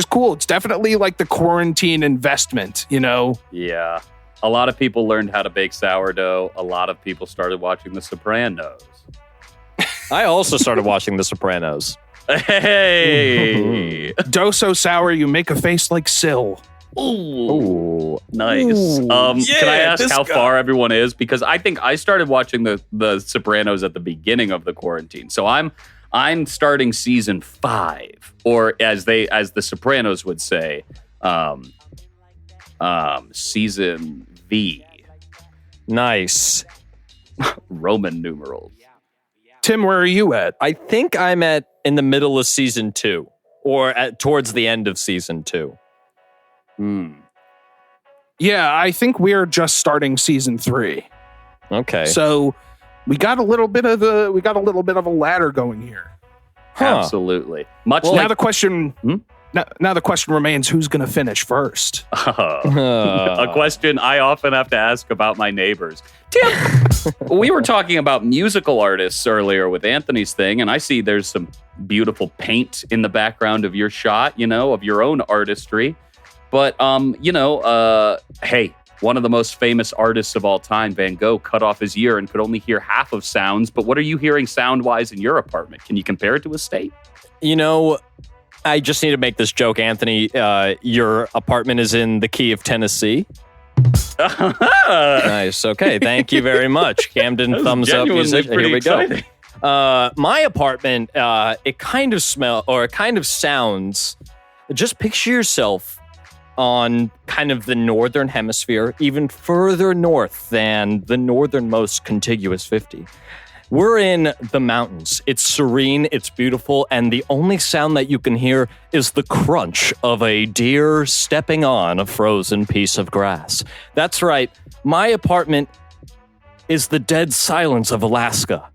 cool. It's definitely like the quarantine investment, you know? Yeah. A lot of people learned how to bake sourdough. A lot of people started watching The Sopranos. I also started watching The Sopranos. Hey! Dough so sour you make a face like Syl. Ooh, nice. Can I ask how far everyone is? Because I think I started watching the Sopranos at the beginning of the quarantine. So I'm starting season 5, or as the Sopranos would say, season V. Nice. Roman numerals. Tim, where are you at? I think I'm in the middle of season 2, or towards the end of season 2. Yeah, I think we're just starting season 3. Okay. So we got a little bit of a ladder going here. Huh. Absolutely. Now the question now the question remains, who's going to finish first? A question I often have to ask about my neighbors. Tim, we were talking about musical artists earlier with Anthony's thing, and I see there's some beautiful paint in the background of your shot, you know, of your own artistry. But, hey, one of the most famous artists of all time, Van Gogh, cut off his ear and could only hear half of sounds. But what are you hearing sound-wise in your apartment? Can you compare it to a state? You know, I just need to make this joke, Anthony. Your apartment is in the key of Tennessee. Nice. Okay. Thank you very much. Camden thumbs up music. Here we go. My apartment, it kind of sounds. Just picture yourself on kind of the northern hemisphere, even further north than the northernmost contiguous 50. We're in the mountains. It's serene, it's beautiful, and the only sound that you can hear is the crunch of a deer stepping on a frozen piece of grass. That's right, my apartment is the dead silence of Alaska.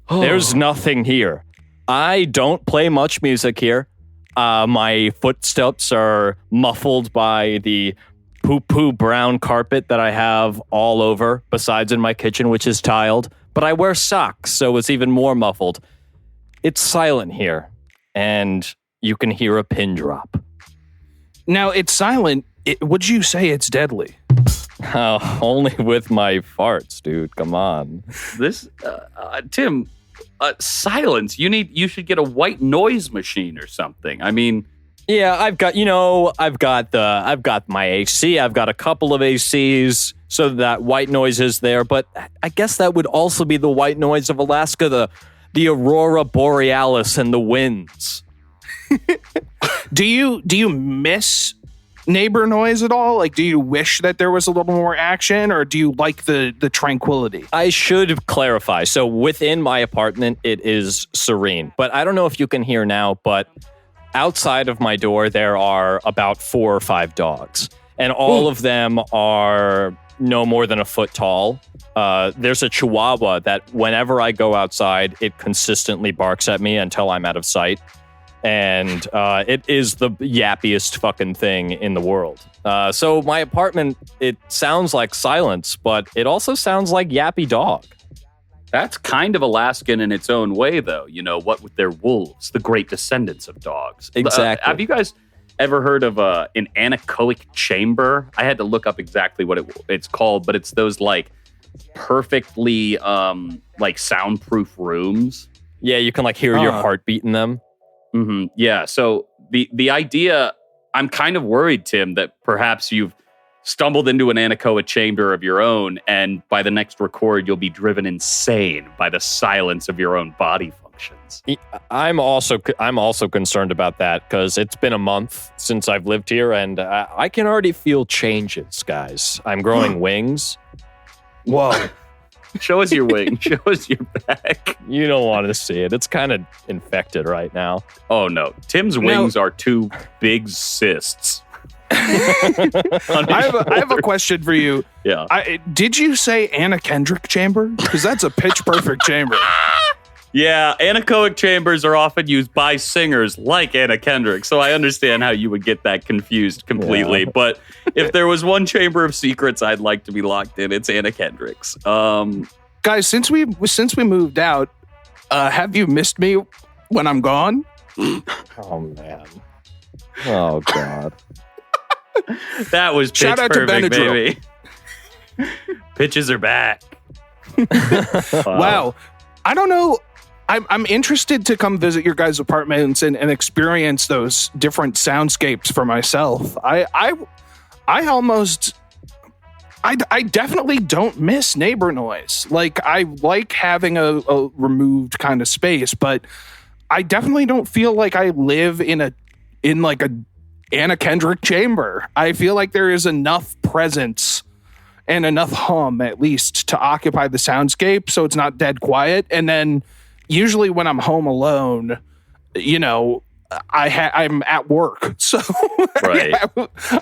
There's nothing here. I don't play much music here. My footsteps are muffled by the poo-poo brown carpet that I have all over, besides in my kitchen, which is tiled. But I wear socks, so it's even more muffled. It's silent here, and you can hear a pin drop. Now, it's silent. Would you say it's deadly? Only with my farts, dude. Come on. This, Tim, silence. You should get a white noise machine or something. I mean, yeah, I've got my AC. I've got a couple of ACs, so that white noise is there. But I guess that would also be the white noise of Alaska, the aurora borealis and the winds. Do you miss neighbor noise at all? Like, do you wish that there was a little more action, or do you like the tranquility? I should clarify. So within my apartment, it is serene. But I don't know if you can hear now, but outside of my door, there are about 4 or 5 dogs. And all of them are no more than a foot tall. There's a Chihuahua that whenever I go outside, it consistently barks at me until I'm out of sight. And it is the yappiest fucking thing in the world. So my apartment, it sounds like silence, but it also sounds like yappy dog. that's kind of Alaskan in its own way, though. You know, what with their wolves, the great descendants of dogs. Exactly. Have you guys ever heard of an anechoic chamber? I had to look up exactly what it's called, but it's those like perfectly like soundproof rooms. Yeah, you can like hear your heartbeat in them. Mm-hmm. Yeah. So the idea, I'm kind of worried, Tim, that perhaps you've stumbled into an anechoic chamber of your own, and by the next record, you'll be driven insane by the silence of your own body functions. I'm also concerned about that because it's been a month since I've lived here, and I can already feel changes, guys. I'm growing wings. Whoa. Show us your wing. Show us your back. You don't want to see it. It's kind of infected right now. Oh, no. Tim's wings are 2 big cysts. I have a question for you. Yeah. Did you say Anna Kendrick chamber? Because that's a pitch perfect chamber. Yeah, anechoic chambers are often used by singers like Anna Kendrick, so I understand how you would get that confused completely. Yeah. But if there was one chamber of secrets I'd like to be locked in, it's Anna Kendrick's. Guys, since we moved out, have you missed me when I'm gone? Oh man. Oh god. That was pitch Shout out perfect, to baby. Pitches are back. Wow. I don't know. I'm interested to come visit your guys' apartments and experience those different soundscapes for myself. I definitely don't miss neighbor noise. Like, I like having a removed kind of space, but I definitely don't feel like I live in like a Anna Kendrick chamber. I feel like there is enough presence and enough hum, at least, to occupy the soundscape so it's not dead quiet. And then usually when I'm home alone, you know, I'm at work. So right.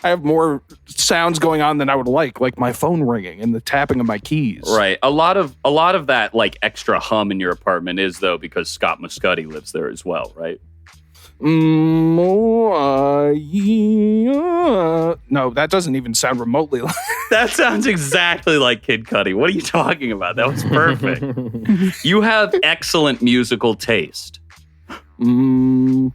I have more sounds going on than I would like my phone ringing and the tapping of my keys. Right. A lot of that like extra hum in your apartment is, though, because Scott Muscuddy lives there as well, right? No, that doesn't even sound remotely like that. Sounds exactly like Kid Cudi. What are you talking about? That was perfect. You have excellent musical taste. Wow.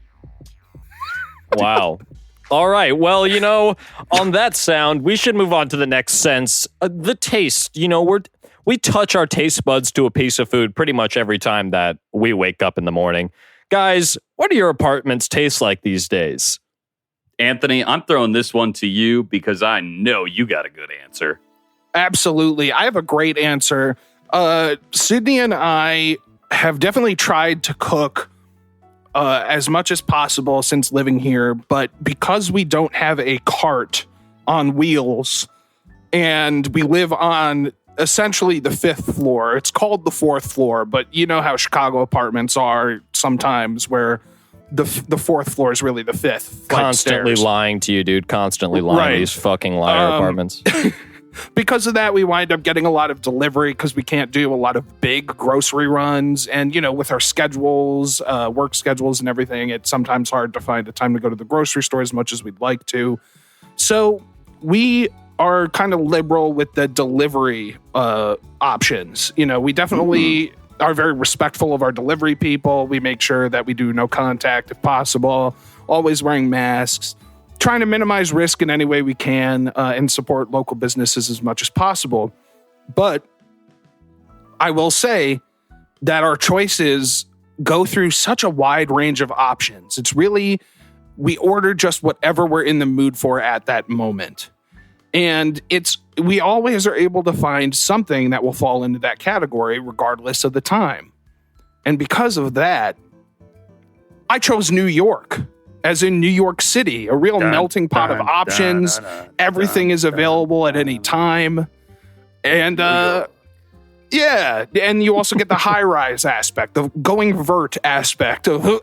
All right. Well, you know, on that sound, we should move on to the next sense. The taste. You know, we touch our taste buds to a piece of food pretty much every time that we wake up in the morning. Guys, what do your apartments taste like these days? Anthony, I'm throwing this one to you because I know you got a good answer. Absolutely. I have a great answer. Sydney and I have definitely tried to cook as much as possible since living here, but because we don't have a cart on wheels and we live on essentially the 5th floor. It's called the 4th floor, but you know how Chicago apartments are sometimes, where the 4th floor is really the 5th. Constantly lying to you, dude. Constantly lying to these fucking liar apartments. because of that, we wind up getting a lot of delivery because we can't do a lot of big grocery runs. And, with our schedules, work schedules and everything, it's sometimes hard to find the time to go to the grocery store as much as we'd like to. So we are kind of liberal with the delivery options. We definitely are very respectful of our delivery people. We make sure that we do no contact if possible, always wearing masks, trying to minimize risk in any way we can, and support local businesses as much as possible. But I will say that our choices go through such a wide range of options. It's really, we order just whatever we're in the mood for at that moment. And we always are able to find something that will fall into that category regardless of the time. And because of that, I chose New York. As in New York City, a real melting pot of options. Everything is available at any time. And, yeah. And you also get the high-rise aspect, the going vert aspect of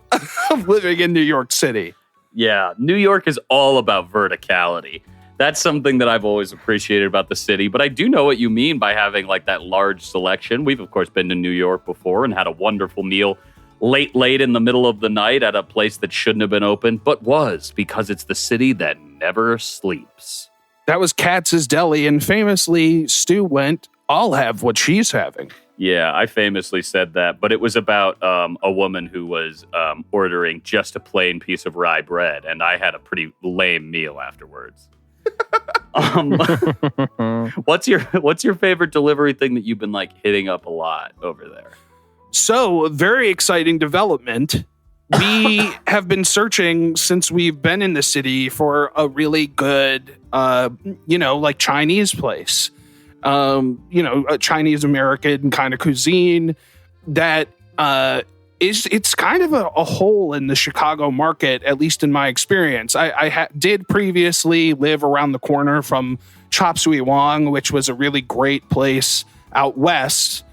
living in New York City. Yeah, New York is all about verticality. That's something that I've always appreciated about the city. But I do know what you mean by having like that large selection. We've, of course, been to New York before and had a wonderful meal late in the middle of the night at a place that shouldn't have been open, but was, because it's the city that never sleeps. That was Katz's Deli, and famously, Stu went, I'll have what she's having. Yeah, I famously said that, but it was about a woman who was ordering just a plain piece of rye bread, and I had a pretty lame meal afterwards. What's your favorite delivery thing that you've been like hitting up a lot over there? So, very exciting development. We have been searching since we've been in the city for a really good, like Chinese place. A Chinese American kind of cuisine that it's kind of a hole in the Chicago market, at least in my experience. I did previously live around the corner from Chop Suey Wong, which was a really great place out west.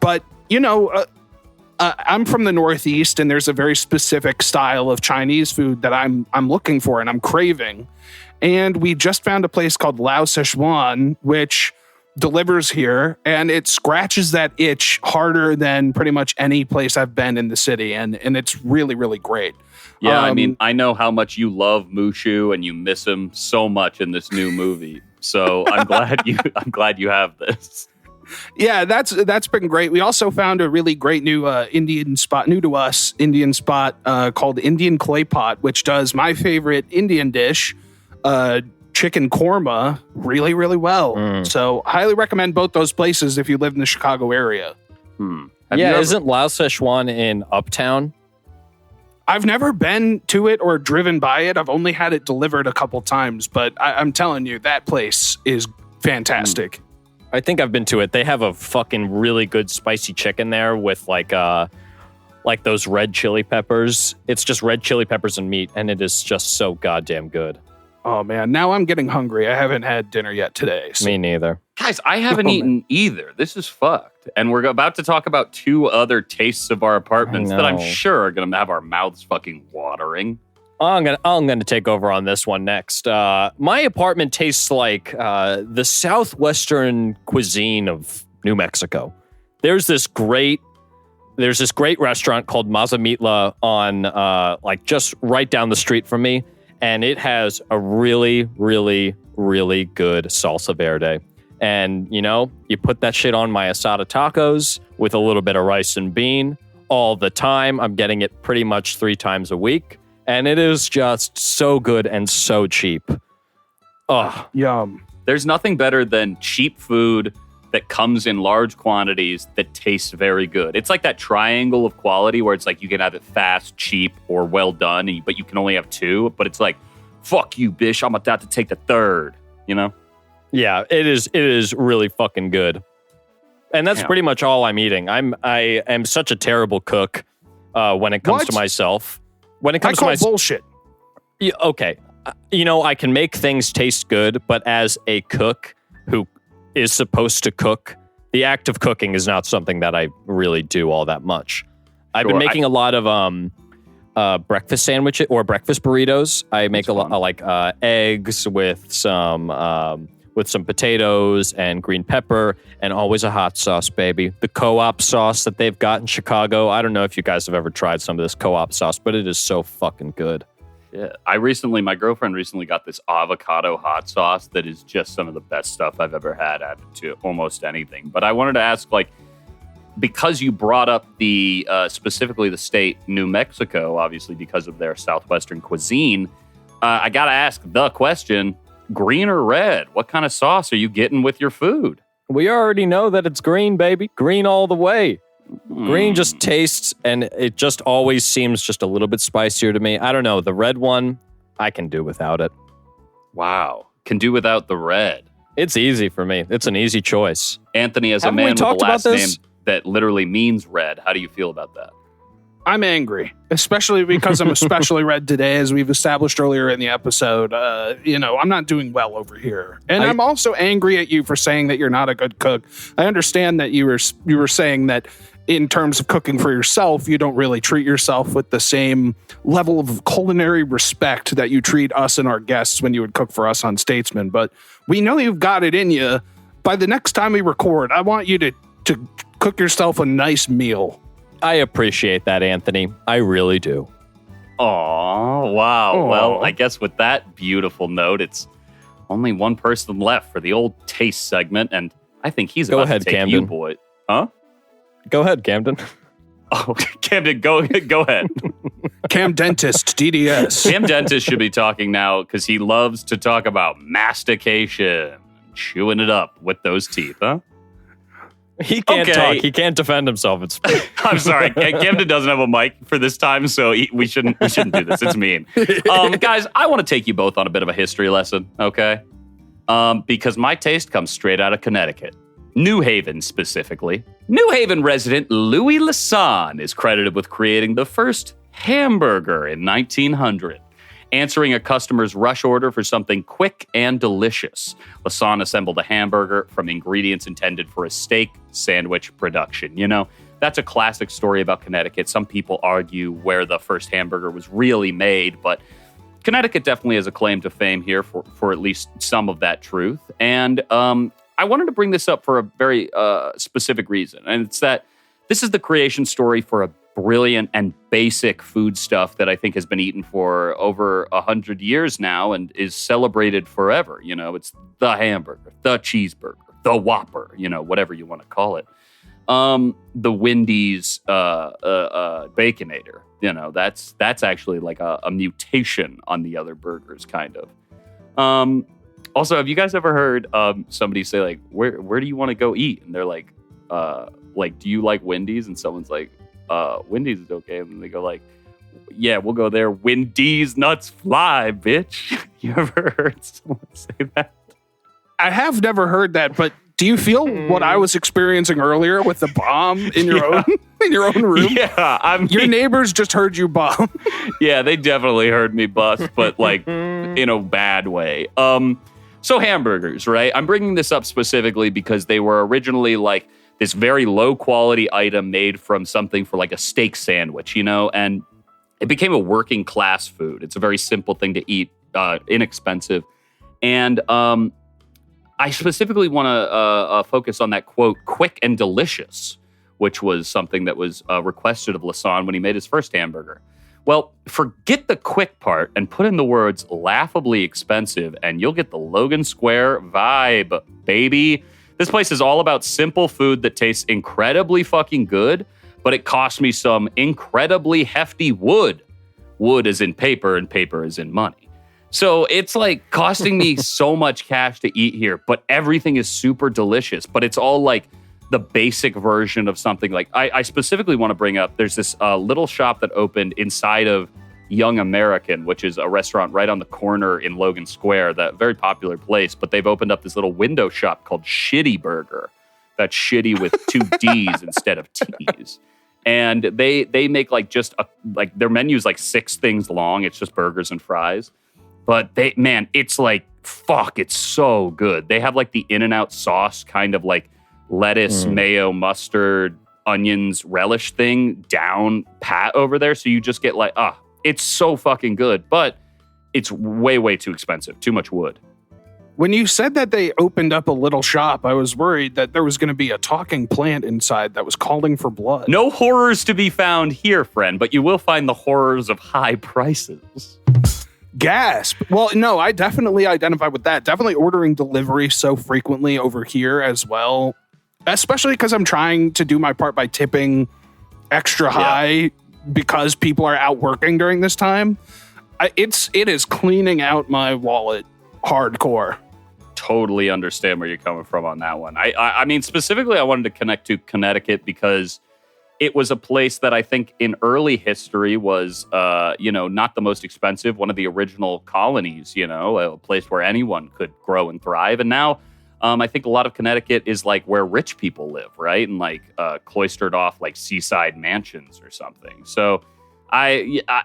But, I'm from the Northeast, and there's a very specific style of Chinese food that I'm looking for and I'm craving. And we just found a place called Lao Szechuan, which delivers here, and it scratches that itch harder than pretty much any place I've been in the city. And it's really, really great. Yeah, I mean, I know how much you love Mushu and you miss him so much in this new movie. So I'm glad you have this. Yeah, that's been great. We also found a really great new Indian spot called Indian Clay Pot, which does my favorite Indian dish, chicken korma, really, really well. So highly recommend both those places if you live in the Chicago area. Isn't Lao Szechuan in Uptown? I've never been to it or driven by it. I've only had it delivered a couple times, but I'm telling you, that place is fantastic. I think I've been to it. They have a fucking really good spicy chicken there with like those red chili peppers. It's just red chili peppers and meat, and it is just so goddamn good. Oh man, now I'm getting hungry. I haven't had dinner yet today. So. Me neither. Guys, I haven't eaten either. This is fucked. And we're about to talk about two other tastes of our apartments that I'm sure are going to have our mouths fucking watering. I'm gonna take over on this one next. My apartment tastes like the southwestern cuisine of New Mexico. There's this great restaurant called Mazamitla on just right down the street from me, and it has a really, really, really good salsa verde. And you put that shit on my asada tacos with a little bit of rice and bean all the time. I'm getting it pretty much 3 times a week. And it is just so good and so cheap. Oh, yum. There's nothing better than cheap food that comes in large quantities that tastes very good. It's like that triangle of quality where it's like you can have it fast, cheap, or well done, but you can only have 2. But it's like, fuck you, bitch, I'm about to take the 3rd, Yeah, it is really fucking good. And that's pretty much all I'm eating. I am such a terrible cook when it comes to myself. When it comes to bullshit. Yeah, okay. I can make things taste good, but as a cook who is supposed to cook, the act of cooking is not something that I really do all that much. I've been making a lot of breakfast sandwiches or breakfast burritos. I make a lot like eggs with some with some potatoes and green pepper and always a hot sauce, baby. The co-op sauce that they've got in Chicago. I don't know if you guys have ever tried some of this co-op sauce, but it is so fucking good. Yeah, my girlfriend recently got this avocado hot sauce that is just some of the best stuff I've ever had added to almost anything. But I wanted to ask, like, because you brought up the specifically the state New Mexico, obviously because of their southwestern cuisine, I got to ask the question, green or red? What kind of sauce are you getting with your food? We already know that it's green, baby. Green all the way. Green just tastes, and it just always seems just a little bit spicier to me. I don't know. The red one, I can do without it. Wow. Can do without the red. It's easy for me. It's an easy choice. Anthony, as a man with a last name that literally means red, how do you feel about that? I'm angry, especially because I'm especially red today, as we've established earlier in the episode. I'm not doing well over here. And I'm also angry at you for saying that you're not a good cook. I understand that you were saying that in terms of cooking for yourself, you don't really treat yourself with the same level of culinary respect that you treat us and our guests when you would cook for us on Statesmen. But we know you've got it in you. By the next time we record, I want you to cook yourself a nice meal. I appreciate that, Anthony. I really do. Oh, wow. Aww. Well, I guess with that beautiful note, it's only one person left for the old taste segment, and I think he's about to take Camden. you, boy. Huh? Go ahead, Camden. Oh, Camden, go ahead. Cam Dentist, DDS. Cam Dentist should be talking now because he loves to talk about mastication, chewing it up with those teeth, huh? He can't talk. He can't defend himself. I'm sorry. Camden doesn't have a mic for this time, so we shouldn't do this. It's mean. Guys, I want to take you both on a bit of a history lesson, okay? Because my taste comes straight out of Connecticut. New Haven, specifically. New Haven resident Louis Lassagne is credited with creating the first hamburger in 1900. Answering a customer's rush order for something quick and delicious, Lassagne assembled a hamburger from ingredients intended for a steak sandwich production. You know, that's a classic story about Connecticut. Some people argue where the first hamburger was really made, but Connecticut definitely has a claim to fame here for at least some of that truth. And I wanted to bring this up for a very specific reason, and it's that this is the creation story for a brilliant and basic food stuff that I think has been eaten for over 100 years now and is celebrated forever. You know, it's the hamburger, the cheeseburger, the Whopper, you know, whatever you want to call it. The Wendy's Baconator, you know, that's actually like a mutation on the other burgers, kind of. Also, have you guys ever heard somebody say, like, where do you want to go eat? And they're like, do you like Wendy's? And someone's like, Wendy's is okay. And then they go like, yeah, we'll go there. Wendy's nuts fly, bitch. You ever heard someone say that? I have never heard that, but do you feel what I was experiencing earlier with the bomb in your own room? Yeah, your neighbors just heard you bomb. Yeah, they definitely heard me bust, but like in a bad way. So hamburgers, right? I'm bringing this up specifically because they were originally like this very low quality item made from something for like a steak sandwich, you know, and it became a working class food. It's a very simple thing to eat, inexpensive. And I specifically want to focus on that quote, quick and delicious, which was something that was requested of Lassagne when he made his first hamburger. Well, forget the quick part and put in the words laughably expensive, and you'll get the Logan Square vibe, baby. This place is all about simple food that tastes incredibly fucking good, but it cost me some incredibly hefty wood. Wood is in paper, and paper is in money. So it's like costing me so much cash to eat here, but everything is super delicious. But it's all like the basic version of something. Like I specifically want to bring up, there's this little shop that opened inside of Young American, which is a restaurant right on the corner in Logan Square, that very popular place. But they've opened up this little window shop called Shitty Burger. That's shitty with two D's instead of T's. And they make like just their menu is like 6 things long. It's just burgers and fries. But it's like, fuck, it's so good. They have like the In-N-Out sauce, kind of like lettuce, mayo, mustard, onions, relish thing down pat over there. So you just get like, it's so fucking good. But it's way, way too expensive. Too much wood. When you said that they opened up a little shop, I was worried that there was going to be a talking plant inside that was calling for blood. No horrors to be found here, friend, but you will find the horrors of high prices. Gasp. Well, no, I definitely identify with that. Definitely ordering delivery so frequently over here as well, especially because I'm trying to do my part by tipping extra high because people are out working during this time. It is cleaning out my wallet hardcore. Totally understand where you're coming from on that one. I mean, specifically, I wanted to connect to Connecticut because it was a place that I think in early history was, not the most expensive, one of the original colonies, a place where anyone could grow and thrive. And now I think a lot of Connecticut is like where rich people live, right? And like cloistered off like seaside mansions or something. So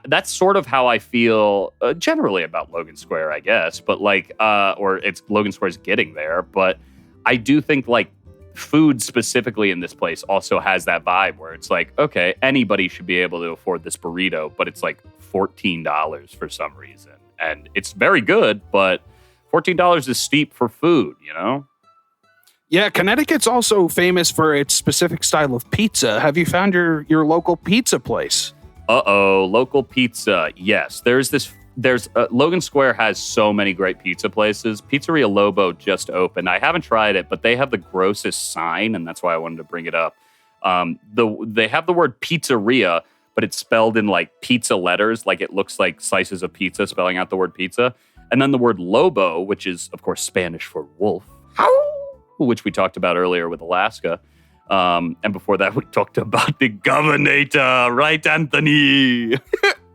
that's sort of how I feel generally about Logan Square, I guess. But Logan Square's getting there. But I do think like food specifically in this place also has that vibe where it's like, okay, anybody should be able to afford this burrito, but it's like $14 for some reason. And it's very good, but $14 is steep for food, Yeah, Connecticut's also famous for its specific style of pizza. Have you found your local pizza place? Local pizza. Yes, Logan Square has so many great pizza places. Pizzeria Lobo just opened. I haven't tried it, but they have the grossest sign, and that's why I wanted to bring it up. They have the word pizzeria, but it's spelled in like pizza letters, like it looks like slices of pizza spelling out the word pizza. And then the word Lobo, which is, of course, Spanish for wolf, which we talked about earlier with Alaska. And before that, we talked about the governor, right, Anthony?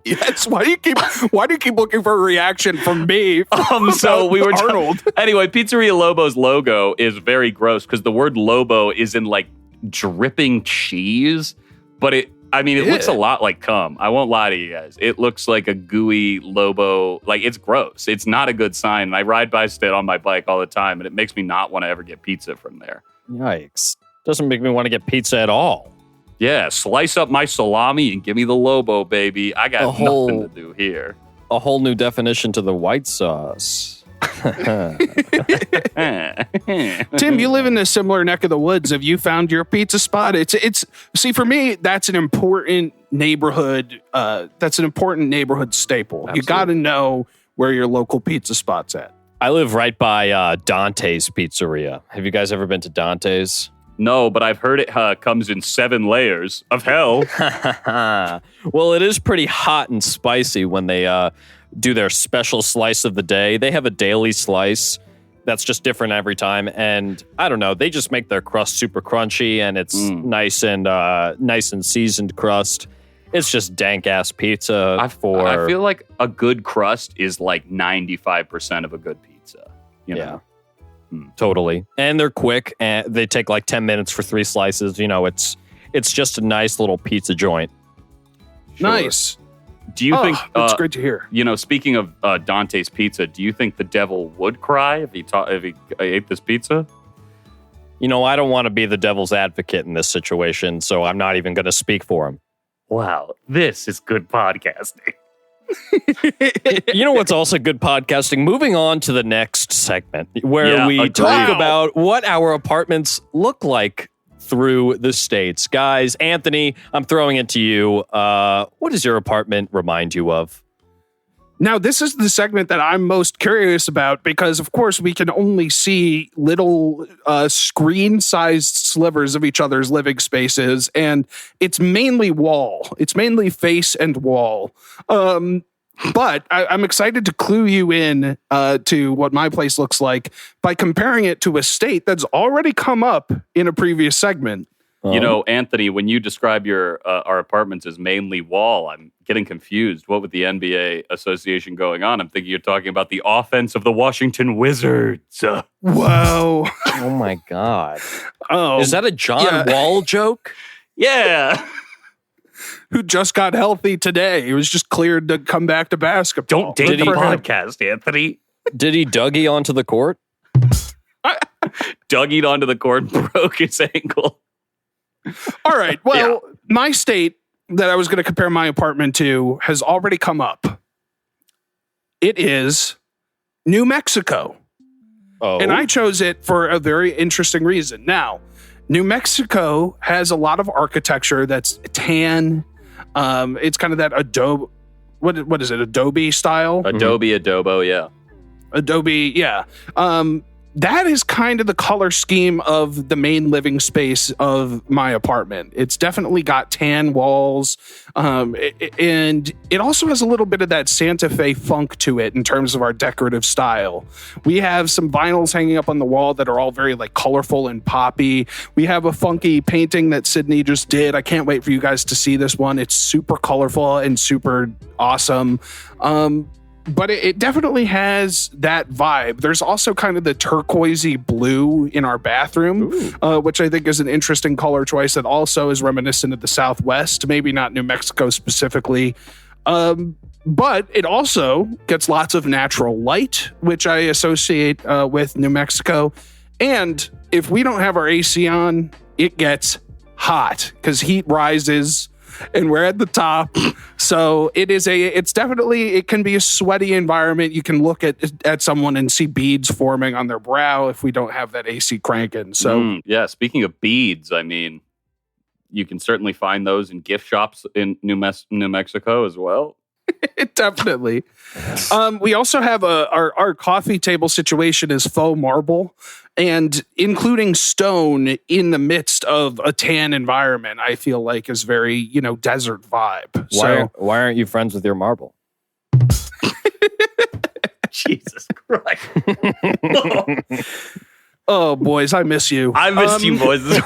Yes. Why do you keep looking for a reaction from me? So we were Arnold. Anyway, Pizzeria Lobo's logo is very gross because the word Lobo is in like dripping cheese, but it looks a lot like cum. I won't lie to you guys. It looks like a gooey Lobo. Like, it's gross. It's not a good sign. I ride by it on my bike all the time, and it makes me not want to ever get pizza from there. Yikes. Doesn't make me want to get pizza at all. Yeah, slice up my salami and give me the Lobo, baby. I got nothing to do here. A whole new definition to the white sauce. Tim, you live in a similar neck of the woods. Have you found your pizza spot? See, for me, that's an important neighborhood. That's an important neighborhood staple. Absolutely. You got to know where your local pizza spot's at. I live right by Dante's Pizzeria. Have you guys ever been to Dante's? No, but I've heard it comes in 7 layers of hell. Well, it is pretty hot and spicy when they do their special slice of the day. They have a daily slice that's just different every time. And I don't know, they just make their crust super crunchy and it's nice and seasoned crust. It's just dank ass pizza. I feel like a good crust is like 95% of a good pizza. You know? Yeah. Totally. And they're quick and they take like 10 minutes for 3 slices. It's just a nice little pizza joint. Sure. Nice. Do you think that's great to hear? Speaking of Dante's Pizza, do you think the devil would cry if he ate this pizza? I don't want to be the devil's advocate in this situation, so I'm not even going to speak for him. Wow, this is good podcasting. You know what's also good podcasting? Moving on to the next segment where we talk about what our apartments look like through the states. Guys, Anthony, I'm throwing it to you. What does your apartment remind you of? Now, this is the segment that I'm most curious about because, of course, we can only see little screen-sized slivers of each other's living spaces, and it's mainly wall. It's mainly face and wall. But I'm excited to clue you in to what my place looks like by comparing it to a state that's already come up in a previous segment. Anthony, when you describe our apartments as mainly wall, I'm getting confused. What with the NBA association going on? I'm thinking you're talking about the offense of the Washington Wizards. Whoa. Oh, my God. Oh, is that a John Wall joke? Yeah. Who just got healthy today. He was just cleared to come back to basketball. Don't date the podcast, Anthony. Did he Dougie onto the court? Dougie'd onto the court and broke his ankle. All right. Well, my state that I was going to compare my apartment to has already come up. It is New Mexico. Oh. And I chose it for a very interesting reason. Now, New Mexico has a lot of architecture that's tan. It's kind of that Adobe, what is it? Adobe style? Adobo, yeah. Adobe, yeah. That is kind of the color scheme of the main living space of my apartment. It's definitely got tan walls, and it also has a little bit of that Santa Fe funk to it in terms of our decorative style. We have some vinyls hanging up on the wall that are all very like colorful and poppy. We have a funky painting that Sydney just did. I can't wait for you guys to see this one. It's super colorful and super awesome. But it definitely has that vibe. There's also kind of the turquoisey blue in our bathroom, which I think is an interesting color choice that also is reminiscent of the Southwest, maybe not New Mexico specifically. But it also gets lots of natural light, which I associate with New Mexico. And if we don't have our AC on, it gets hot because heat rises and we're at the top. So it's definitely, it can be a sweaty environment. You can look at someone and see beads forming on their brow if we don't have that AC cranking. So yeah, speaking of beads, I mean, you can certainly find those in gift shops in New Mexico as well. Definitely. We also have our coffee table situation is faux marble, and including stone in the midst of a tan environment, I feel like is very, desert vibe. Why aren't you friends with your marble? Jesus Christ. Oh, boys, I miss you. I missed you boys as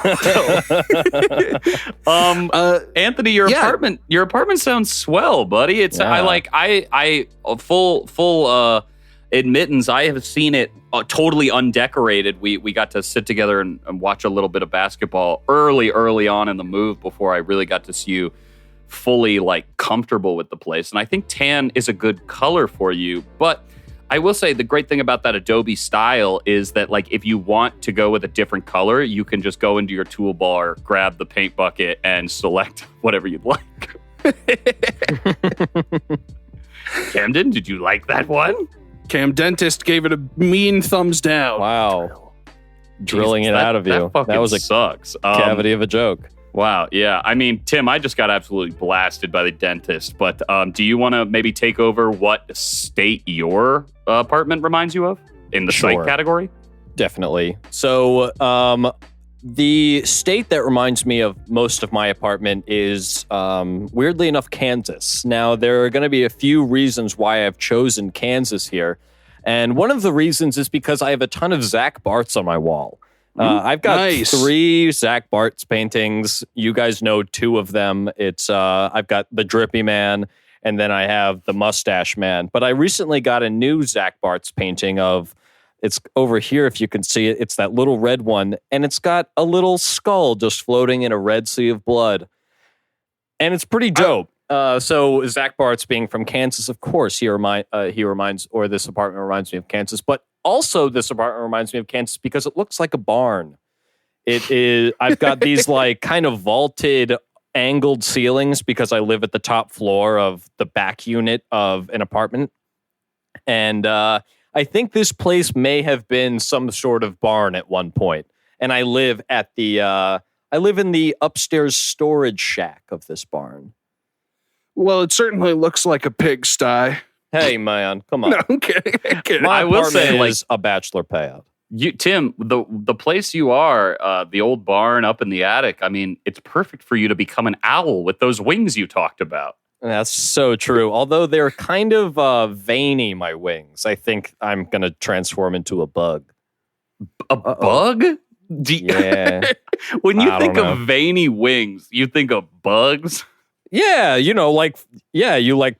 well. Anthony, your apartment sounds swell, buddy. It's I full admittance, I have seen it totally undecorated. We got to sit together and watch a little bit of basketball early on in the move before I really got to see you fully comfortable with the place. And I think tan is a good color for you, but I will say the great thing about that Adobe style is that if you want to go with a different color, you can just go into your toolbar, grab the paint bucket, and select whatever you'd like. Camden, did you like that one? Cam Dentist gave it a mean thumbs down. Wow. Drilling it out of you. That was sucks. Cavity of a joke. Wow. Yeah. I mean, Tim, I just got absolutely blasted by the dentist. But do you want to maybe take over what state your apartment reminds you of in the site category? Definitely. So the state that reminds me of most of my apartment is, weirdly enough, Kansas. Now, there are going to be a few reasons why I've chosen Kansas here. And one of the reasons is because I have a ton of Zach Bart's on my wall. I've got 3 Zach Bart's paintings. You guys know 2 of them. It's I've got the Drippy Man, and then I have the Mustache Man. But I recently got a new Zach Bart's painting of, it's over here if you can see it. It's that little red one, and it's got a little skull just floating in a red sea of blood. And it's pretty dope. So Zach Bart's being from Kansas, of course, this apartment reminds me of Kansas, but also this apartment reminds me of Kansas because it looks like a barn. It is, I've got these kind of vaulted angled ceilings because I live at the top floor of the back unit of an apartment. And I think this place may have been some sort of barn at one point. And I live in the upstairs storage shack of this barn. Well, it certainly looks like a pigsty. Hey, man, come on. No, I'm kidding. I will say is a bachelor payout. Tim, the place you are, the old barn up in the attic, I mean, it's perfect for you to become an owl with those wings you talked about. That's so true. Although they're kind of veiny, my wings. I think I'm going to transform into a bug. A bug? Yeah. When you think of veiny wings, you think of bugs? Yeah, you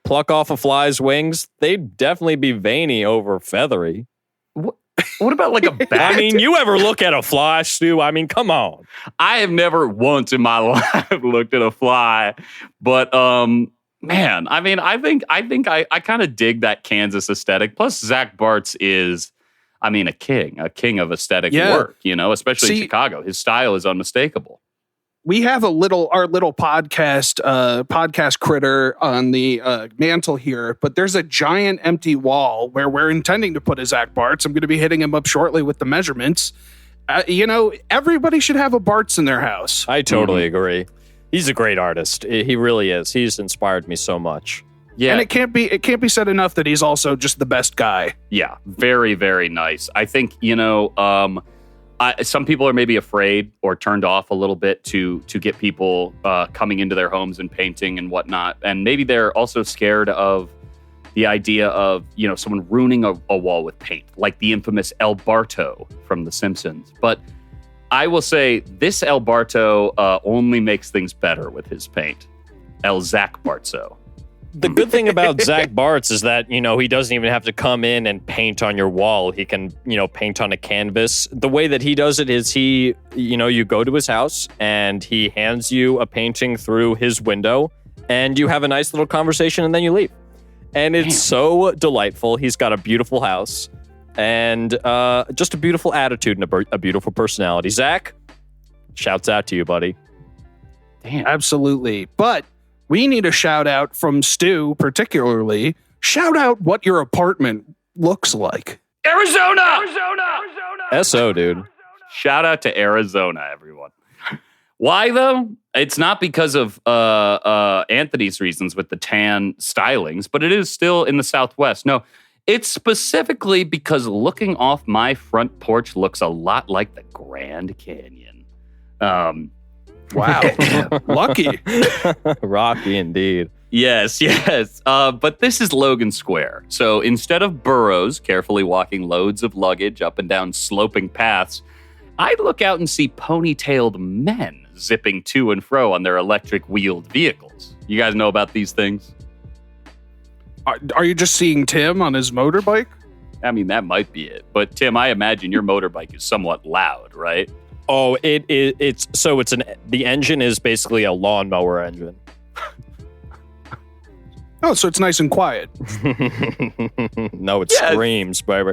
pluck off a fly's wings. They'd definitely be veiny over feathery. What about a bat? I mean, you ever look at a fly, Stu? I mean, come on. I have never once in my life looked at a fly, but man, I mean, I think I kind of dig that Kansas aesthetic. Plus, Zach Bart's is, I mean, a king of aesthetic work. Especially in Chicago. His style is unmistakable. we have our little podcast critter on the mantle here, but there's a giant empty wall where we're intending to put a Zach Bartz. I'm going to be hitting him up shortly with the measurements. Everybody should have a Bartz in their house. I totally agree. He's a great artist. He really is. He's inspired me so much. Yeah. And it can't be said enough that he's also just the best guy. Yeah, very, very nice. I think, some people are maybe afraid or turned off a little bit to get people coming into their homes and painting and whatnot. And maybe they're also scared of the idea of, someone ruining a wall with paint, like the infamous El Barto from The Simpsons. But I will say this El Barto only makes things better with his paint. El Zach Bartzo. The good thing about Zach Bartz is that, he doesn't even have to come in and paint on your wall. He can, paint on a canvas. The way that he does it is you go to his house and he hands you a painting through his window and you have a nice little conversation and then you leave. And it's so delightful. He's got a beautiful house and just a beautiful attitude and a beautiful personality. Zach, shouts out to you, buddy. Damn. Absolutely. But we need a shout out from Stu, particularly. Shout out what your apartment looks like. Arizona! SO, dude. Shout out to Arizona, everyone. Why, though? It's not because of Anthony's reasons with the tan stylings, but it is still in the Southwest. No, it's specifically because looking off my front porch looks a lot like the Grand Canyon. Wow. Lucky. Rocky indeed. Yes. But this is Logan Square. So instead of burros carefully walking loads of luggage up and down sloping paths, I look out and see ponytailed men zipping to and fro on their electric wheeled vehicles. You guys know about these things? Are you just seeing Tim on his motorbike? I mean, that might be it. But Tim, I imagine your motorbike is somewhat loud, right? Oh, the engine is basically a lawnmower engine. Oh, so it's nice and quiet. No, it screams, baby.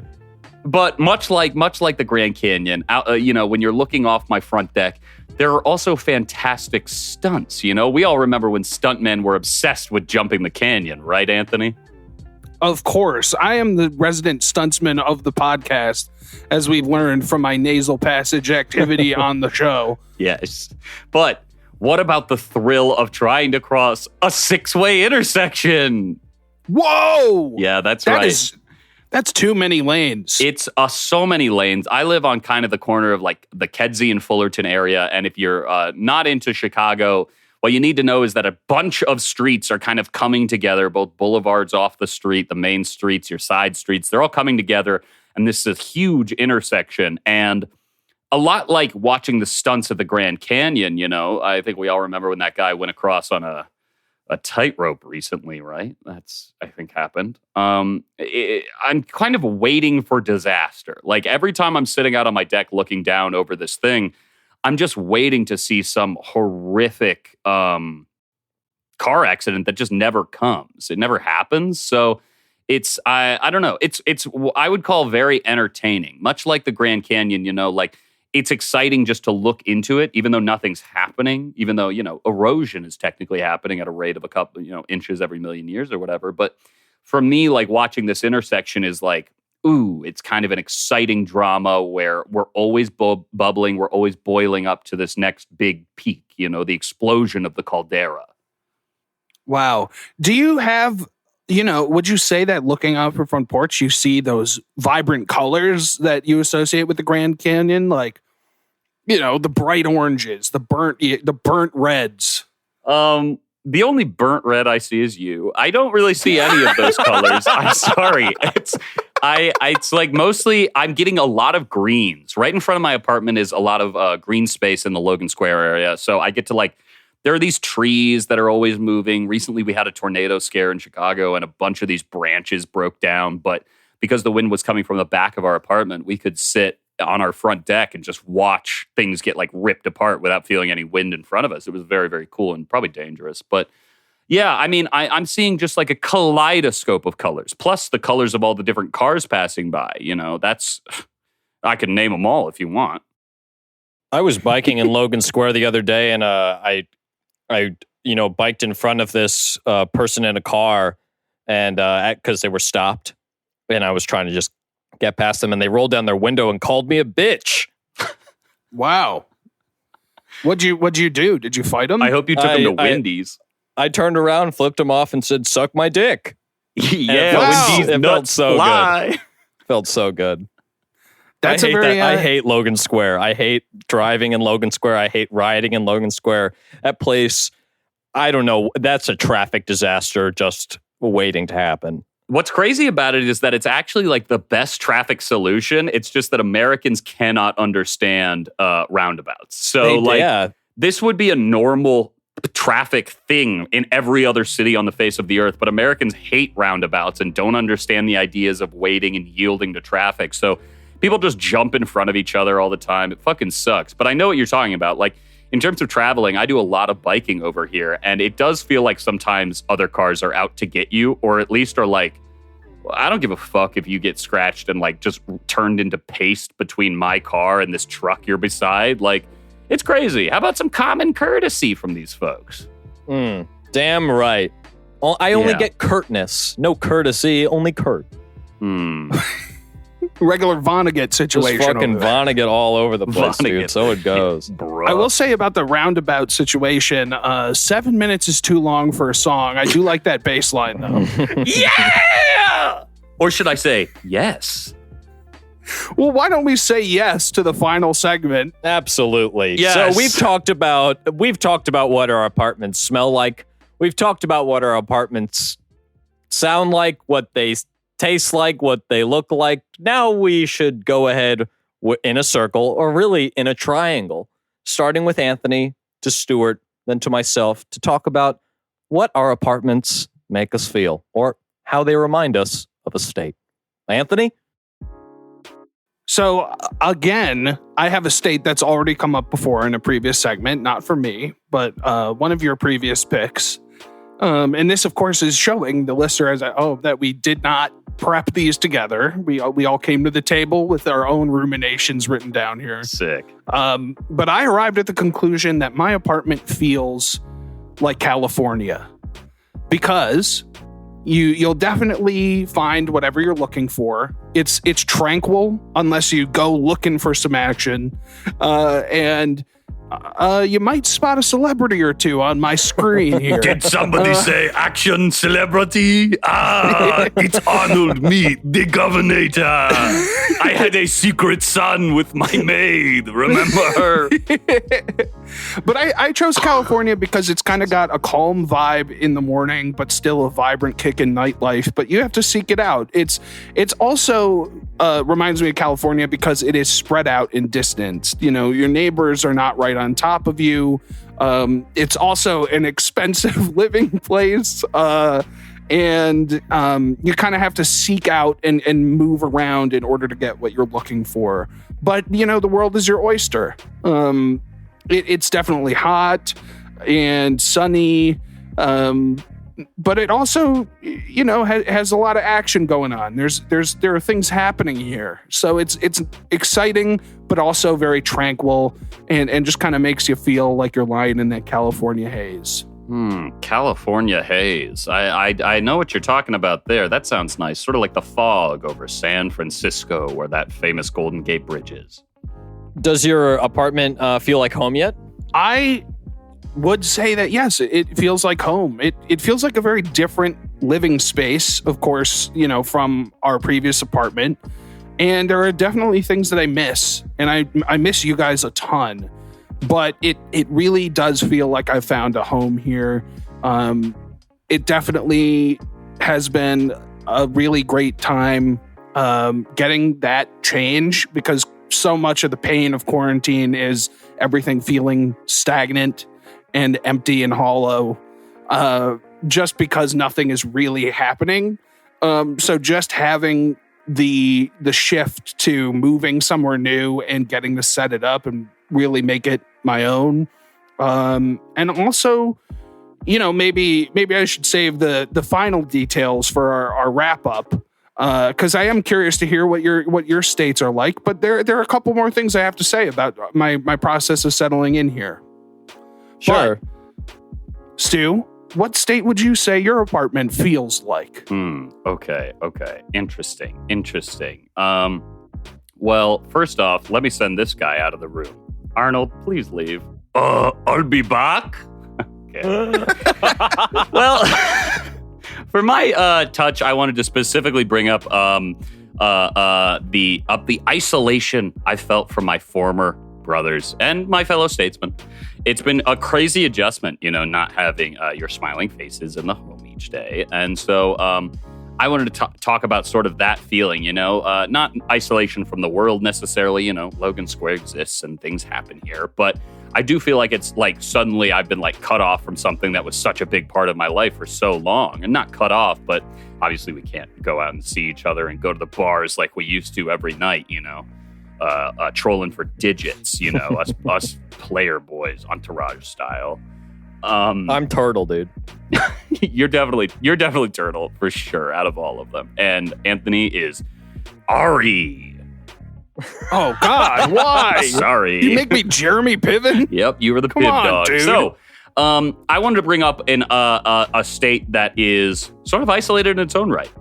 But much like the Grand Canyon, when you're looking off my front deck, there are also fantastic stunts. We all remember when stuntmen were obsessed with jumping the canyon, right, Anthony? Of course. I am the resident stuntsman of the podcast, as we've learned from my nasal passage activity on the show. Yes. But what about the thrill of trying to cross a 6-way intersection? Whoa! Yeah, that's right. That's too many lanes. It's so many lanes. I live on kind of the corner of like the Kedzie and Fullerton area. And if you're not into Chicago, what you need to know is that a bunch of streets are kind of coming together, both boulevards off the street, the main streets, your side streets. They're all coming together. And this is a huge intersection. And a lot like watching the stunts of the Grand Canyon, I think we all remember when that guy went across on a tightrope recently, right? That's, I think, happened. I'm kind of waiting for disaster. Like every time I'm sitting out on my deck looking down over this thing, I'm just waiting to see some horrific car accident that just never comes. It never happens. So it's, I don't know. It's I would call very entertaining, much like the Grand Canyon, it's exciting just to look into it, even though nothing's happening, even though, erosion is technically happening at a rate of a couple, inches every million years or whatever. But for me, like watching this intersection is like, ooh, it's kind of an exciting drama where we're always bubbling, we're always boiling up to this next big peak, the explosion of the caldera. Wow. Do you have, would you say that looking out your front porch, you see those vibrant colors that you associate with the Grand Canyon? Like, the bright oranges, the burnt reds. The only burnt red I see is you. I don't really see any of those colors. I'm sorry. It's like mostly I'm getting a lot of greens. Right in front of my apartment is a lot of green space in the Logan Square area. So I get to there are these trees that are always moving. Recently, we had a tornado scare in Chicago and a bunch of these branches broke down. But because the wind was coming from the back of our apartment, we could sit on our front deck and just watch things get ripped apart without feeling any wind in front of us. It was very, very cool and probably dangerous. But yeah, I mean, I'm seeing just like a kaleidoscope of colors, plus the colors of all the different cars passing by. I can name them all if you want. I was biking in Logan Square the other day, and I biked in front of this person in a car, and because they were stopped, and I was trying to just get past them, and they rolled down their window and called me a bitch. Wow. What'd you do? Did you fight them? I hope you took him to Wendy's. I turned around, flipped him off, and said, "Suck my dick." Yeah, Wow. It felt so fly. good. Felt so good. That's I hate a very. I hate Logan Square. I hate driving in Logan Square. I hate riding in Logan Square. That place, I don't know. That's a traffic disaster just waiting to happen. What's crazy about it is that it's actually like the best traffic solution. It's just that Americans cannot understand roundabouts. So this would be a normal traffic thing in every other city on the face of the earth, but Americans hate roundabouts and don't understand the ideas of waiting and yielding to traffic. So people just jump in front of each other all the time. It fucking sucks. But I know what you're talking about. Like, in terms of traveling, I do a lot of biking over here, and it does feel like sometimes other cars are out to get you, or at least are like, I don't give a fuck if you get scratched and like just turned into paste between my car and this truck you're beside. Like, it's crazy. How about some common courtesy from these folks? Damn right. I only get curtness. No courtesy, only curt. Regular Vonnegut situation. Just fucking Vonnegut all over the place, dude. So it goes. I will say about the roundabout situation, 7 minutes is too long for a song. I do like that bass line, though. Yeah! Or should I say, yes? Well, why don't we say yes to the final segment? Absolutely. Yes. So we've talked about what our apartments smell like. We've talked about what our apartments sound like, what they taste like, what they look like. Now we should go ahead in a circle, or really in a triangle, starting with Anthony to Stuart, then to myself, to talk about what our apartments make us feel, or how they remind us of a state. Anthony? So, again, I have a state that's already come up before in a previous segment, not for me, but one of your previous picks. And this, of course, is showing the listener that we did not prep these together. We all came to the table with our own ruminations written down here. Sick. But I arrived at the conclusion that my apartment feels like California, because you'll definitely find whatever you're looking for. It's tranquil unless you go looking for some action, and you might spot a celebrity or two on my screen here. Did somebody say action celebrity? It's Arnold, me, the Governator. I had a secret son with my maid. Remember her? But I chose California because it's kind of got a calm vibe in the morning, but still a vibrant kick in nightlife. But you have to seek it out. It's also reminds me of California because it is spread out in distance. You know, your neighbors are not right on top of you. It's also an expensive living place. And you kind of have to seek out and move around in order to get what you're looking for. But, you know, the world is your oyster. It's definitely hot and sunny, but it also, you know, has a lot of action going on. There are things happening here, so it's exciting, but also very tranquil, and just kind of makes you feel like you're lying in that California haze. California haze. I know what you're talking about there. That sounds nice. Sort of like the fog over San Francisco, where that famous Golden Gate Bridge is. Does your apartment feel like home yet? I would say that, yes, it feels like home. It feels like a very different living space, of course, you know, from our previous apartment. And there are definitely things that I miss. And I miss you guys a ton. But it really does feel like I found a home here. It definitely has been a really great time getting that change, because so much of the pain of quarantine is everything feeling stagnant and empty and hollow, just because nothing is really happening. So just having the shift to moving somewhere new and getting to set it up and really make it my own. And also, you know, maybe I should save the final details for our wrap up. because I am curious to hear what your states are like. But there are a couple more things I have to say about my process of settling in here. Sure. But, Stu, what state would you say your apartment feels like? Okay. Interesting. Well, first off, let me send this guy out of the room. Arnold, please leave. I'll be back. Okay. Well, for my touch, I wanted to specifically bring up the isolation I felt from my former brothers and my fellow statesmen. It's been a crazy adjustment, not having your smiling faces in the home each day. And so I wanted to talk about sort of that feeling, not isolation from the world necessarily. Logan Square exists and things happen here. But I do feel like it's like suddenly I've been like cut off from something that was such a big part of my life for so long. And not cut off, but obviously we can't go out and see each other and go to the bars like we used to every night, trolling for digits, us player boys, Entourage style. I'm Turtle, dude. You're definitely Turtle for sure out of all of them. And Anthony is Ari. Oh God, why? Sorry. You make me Jeremy Piven? Yep, you were the Come Piv on, dog. dude. So, I wanted to bring up a state that is sort of isolated in its own right.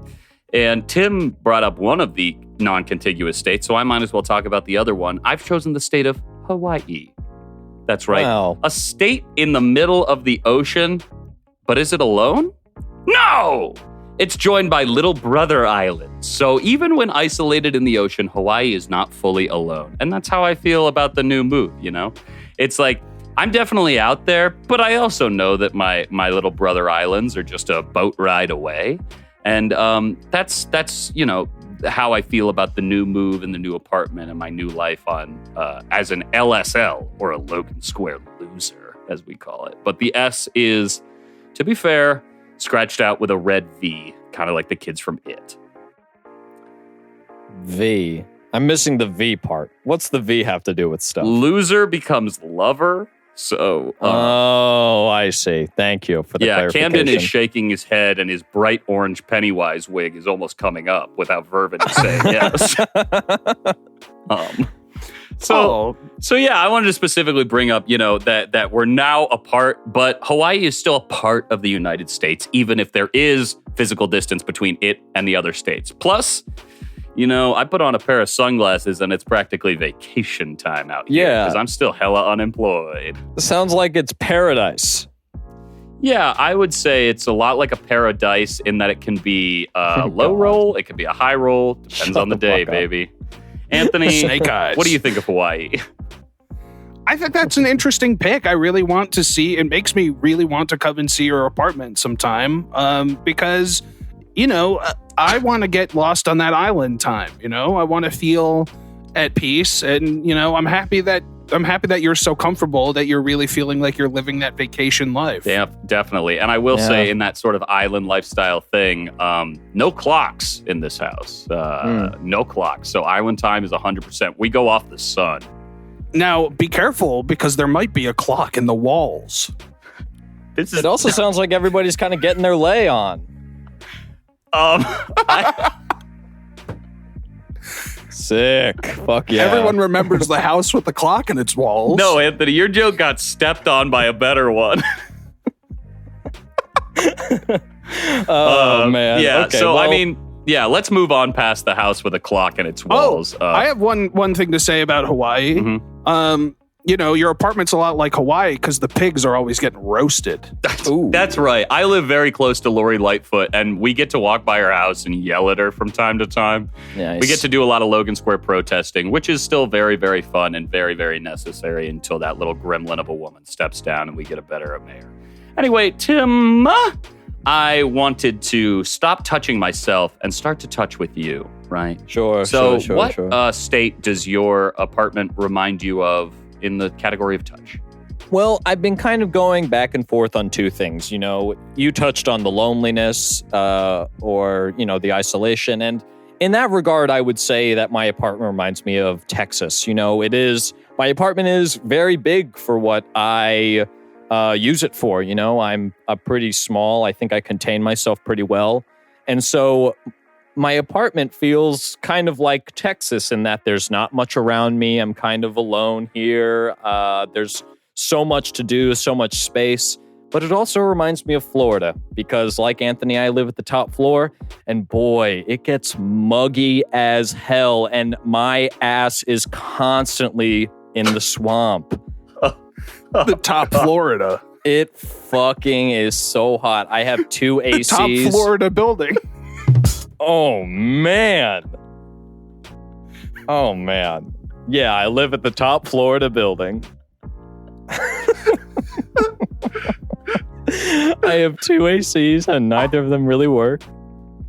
And Tim brought up one of the non-contiguous states, so I might as well talk about the other one. I've chosen the state of Hawaii. That's right. Wow. A state in the middle of the ocean, but is it alone? No! It's joined by little brother islands. So even when isolated in the ocean, Hawaii is not fully alone. And that's how I feel about the new move, It's like, I'm definitely out there, but I also know that my little brother islands are just a boat ride away. And that's how I feel about the new move and the new apartment and my new life on as an LSL, or a Logan Square loser, as we call it. But the S is, to be fair, scratched out with a red V, kind of like the kids from It. V. I'm missing the V part. What's the V have to do with stuff? Loser becomes lover. So, I see. Thank you for the clarification. Camden is shaking his head, and his bright orange Pennywise wig is almost coming up without Vervin saying yes. So yeah, I wanted to specifically bring up, that we're now apart, but Hawaii is still a part of the United States, even if there is physical distance between it and the other states. Plus, I put on a pair of sunglasses and it's practically vacation time out here. Yeah. Because I'm still hella unemployed. Sounds like it's paradise. Yeah, I would say it's a lot like a paradise in that it can be a low roll, it can be a high roll. Depends on the day, baby. Anthony, Snake eyes. What do you think of Hawaii? I think that's an interesting pick. I really want to see. It makes me really want to come and see your apartment sometime. Because, I want to get lost on that island time. I want to feel at peace, and I'm happy that you're so comfortable that you're really feeling like you're living that vacation life. Yeah, definitely. And I will say, in that sort of island lifestyle thing, no clocks in this house. No clocks. So island time is 100%. We go off the sun. Now, be careful, because there might be a clock in the walls. It also sounds like everybody's kind of getting their lay on. Sick. Fuck yeah. Everyone remembers the house with the clock in its walls. No, Anthony, your joke got stepped on by a better one. Man. Yeah, okay, so well, let's move on past the house with a clock in its walls. I have one thing to say about Hawaii. Mm-hmm. Your apartment's a lot like Hawaii because the pigs are always getting roasted. That's right. I live very close to Lori Lightfoot, and we get to walk by her house and yell at her from time to time. Nice. We get to do a lot of Logan Square protesting, which is still very, very fun and very, very necessary until that little gremlin of a woman steps down and we get a better mayor. Anyway, Tim, I wanted to stop touching myself and start to touch with you, right? Sure. So sure. what state does your apartment remind you of in the category of touch? Well, I've been kind of going back and forth on two things. You touched on the loneliness or the isolation. And in that regard, I would say that my apartment reminds me of Texas. My apartment is very big for what I use it for. I'm pretty small. I think I contain myself pretty well. And so my apartment feels kind of like Texas in that there's not much around me. I'm kind of alone here. There's so much to do, so much space. But it also reminds me of Florida because, like Anthony, I live at the top floor, and boy, it gets muggy as hell, and my ass is constantly in the swamp. The top Florida. It fucking is so hot. I have 2 ACs. Top Florida building. Oh, man. Oh, man. Yeah, I live at the top Florida building. I have 2 ACs and neither of them really work.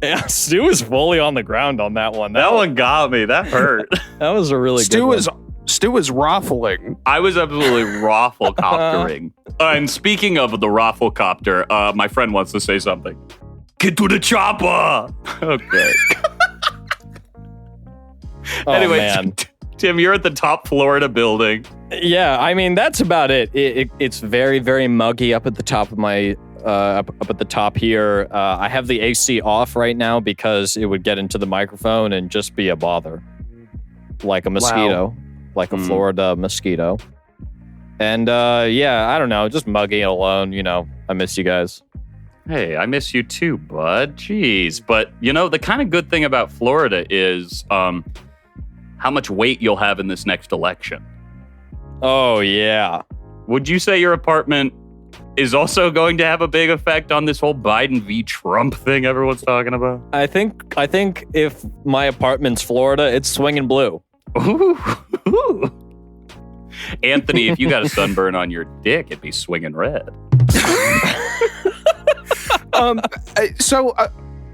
Yeah, Stu is fully on the ground on that one. That one got me. That hurt. That was a really good one. Stu is raffling. I was absolutely rafflecoptering. And speaking of the rafflecopter, my friend wants to say something. Get to the chopper! Okay. Oh, anyway, man. Tim, you're at the top Florida building. Yeah, I mean, that's about it. It's very, very muggy up at the top of my... up at the top here. I have the AC off right now because it would get into the microphone and just be a bother. Like a mosquito. Wow. Like a Florida mosquito. And yeah, I don't know. Just muggy and alone. You know, I miss you guys. Hey, I miss you too, bud. Jeez. But, you know, the kind of good thing about Florida is how much weight you'll have in this next election. Oh, yeah. Would you say your apartment is also going to have a big effect on this whole Biden v. Trump thing everyone's talking about? I think if my apartment's Florida, it's swinging blue. Ooh. Anthony, if you got a sunburn on your dick, it'd be swinging red.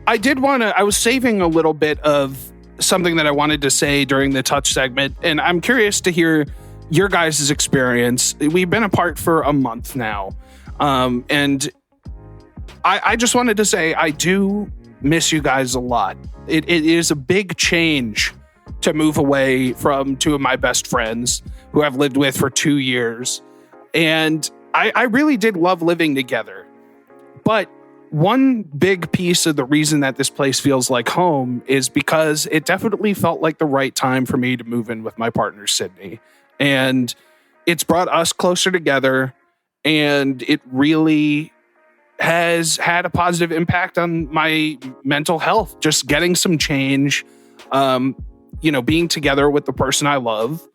I did want to, I was saving a little bit of something that I wanted to say during the touch segment, and I'm curious to hear your guys' experience. We've been apart for a month now. And I just wanted to say, I do miss you guys a lot. It is a big change to move away from 2 of my best friends who I've lived with for 2 years. And I really did love living together. But one big piece of the reason that this place feels like home is because it definitely felt like the right time for me to move in with my partner, Sydney. And it's brought us closer together. And it really has had a positive impact on my mental health. Just getting some change, being together with the person I love,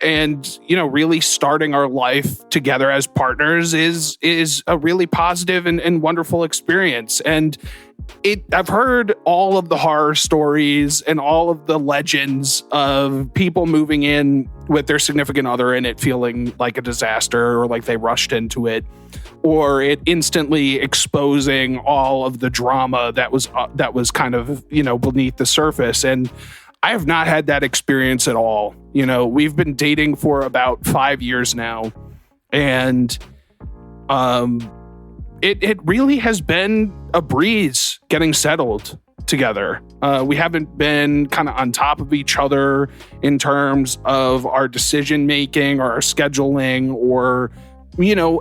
and, really starting our life together as partners is a really positive and wonderful experience. And I've heard all of the horror stories and all of the legends of people moving in with their significant other and it feeling like a disaster or like they rushed into it, or it instantly exposing all of the drama that was kind of, beneath the surface. And I have not had that experience at all. We've been dating for about 5 years now, and it really has been a breeze getting settled together. We haven't been kind of on top of each other in terms of our decision making or our scheduling or,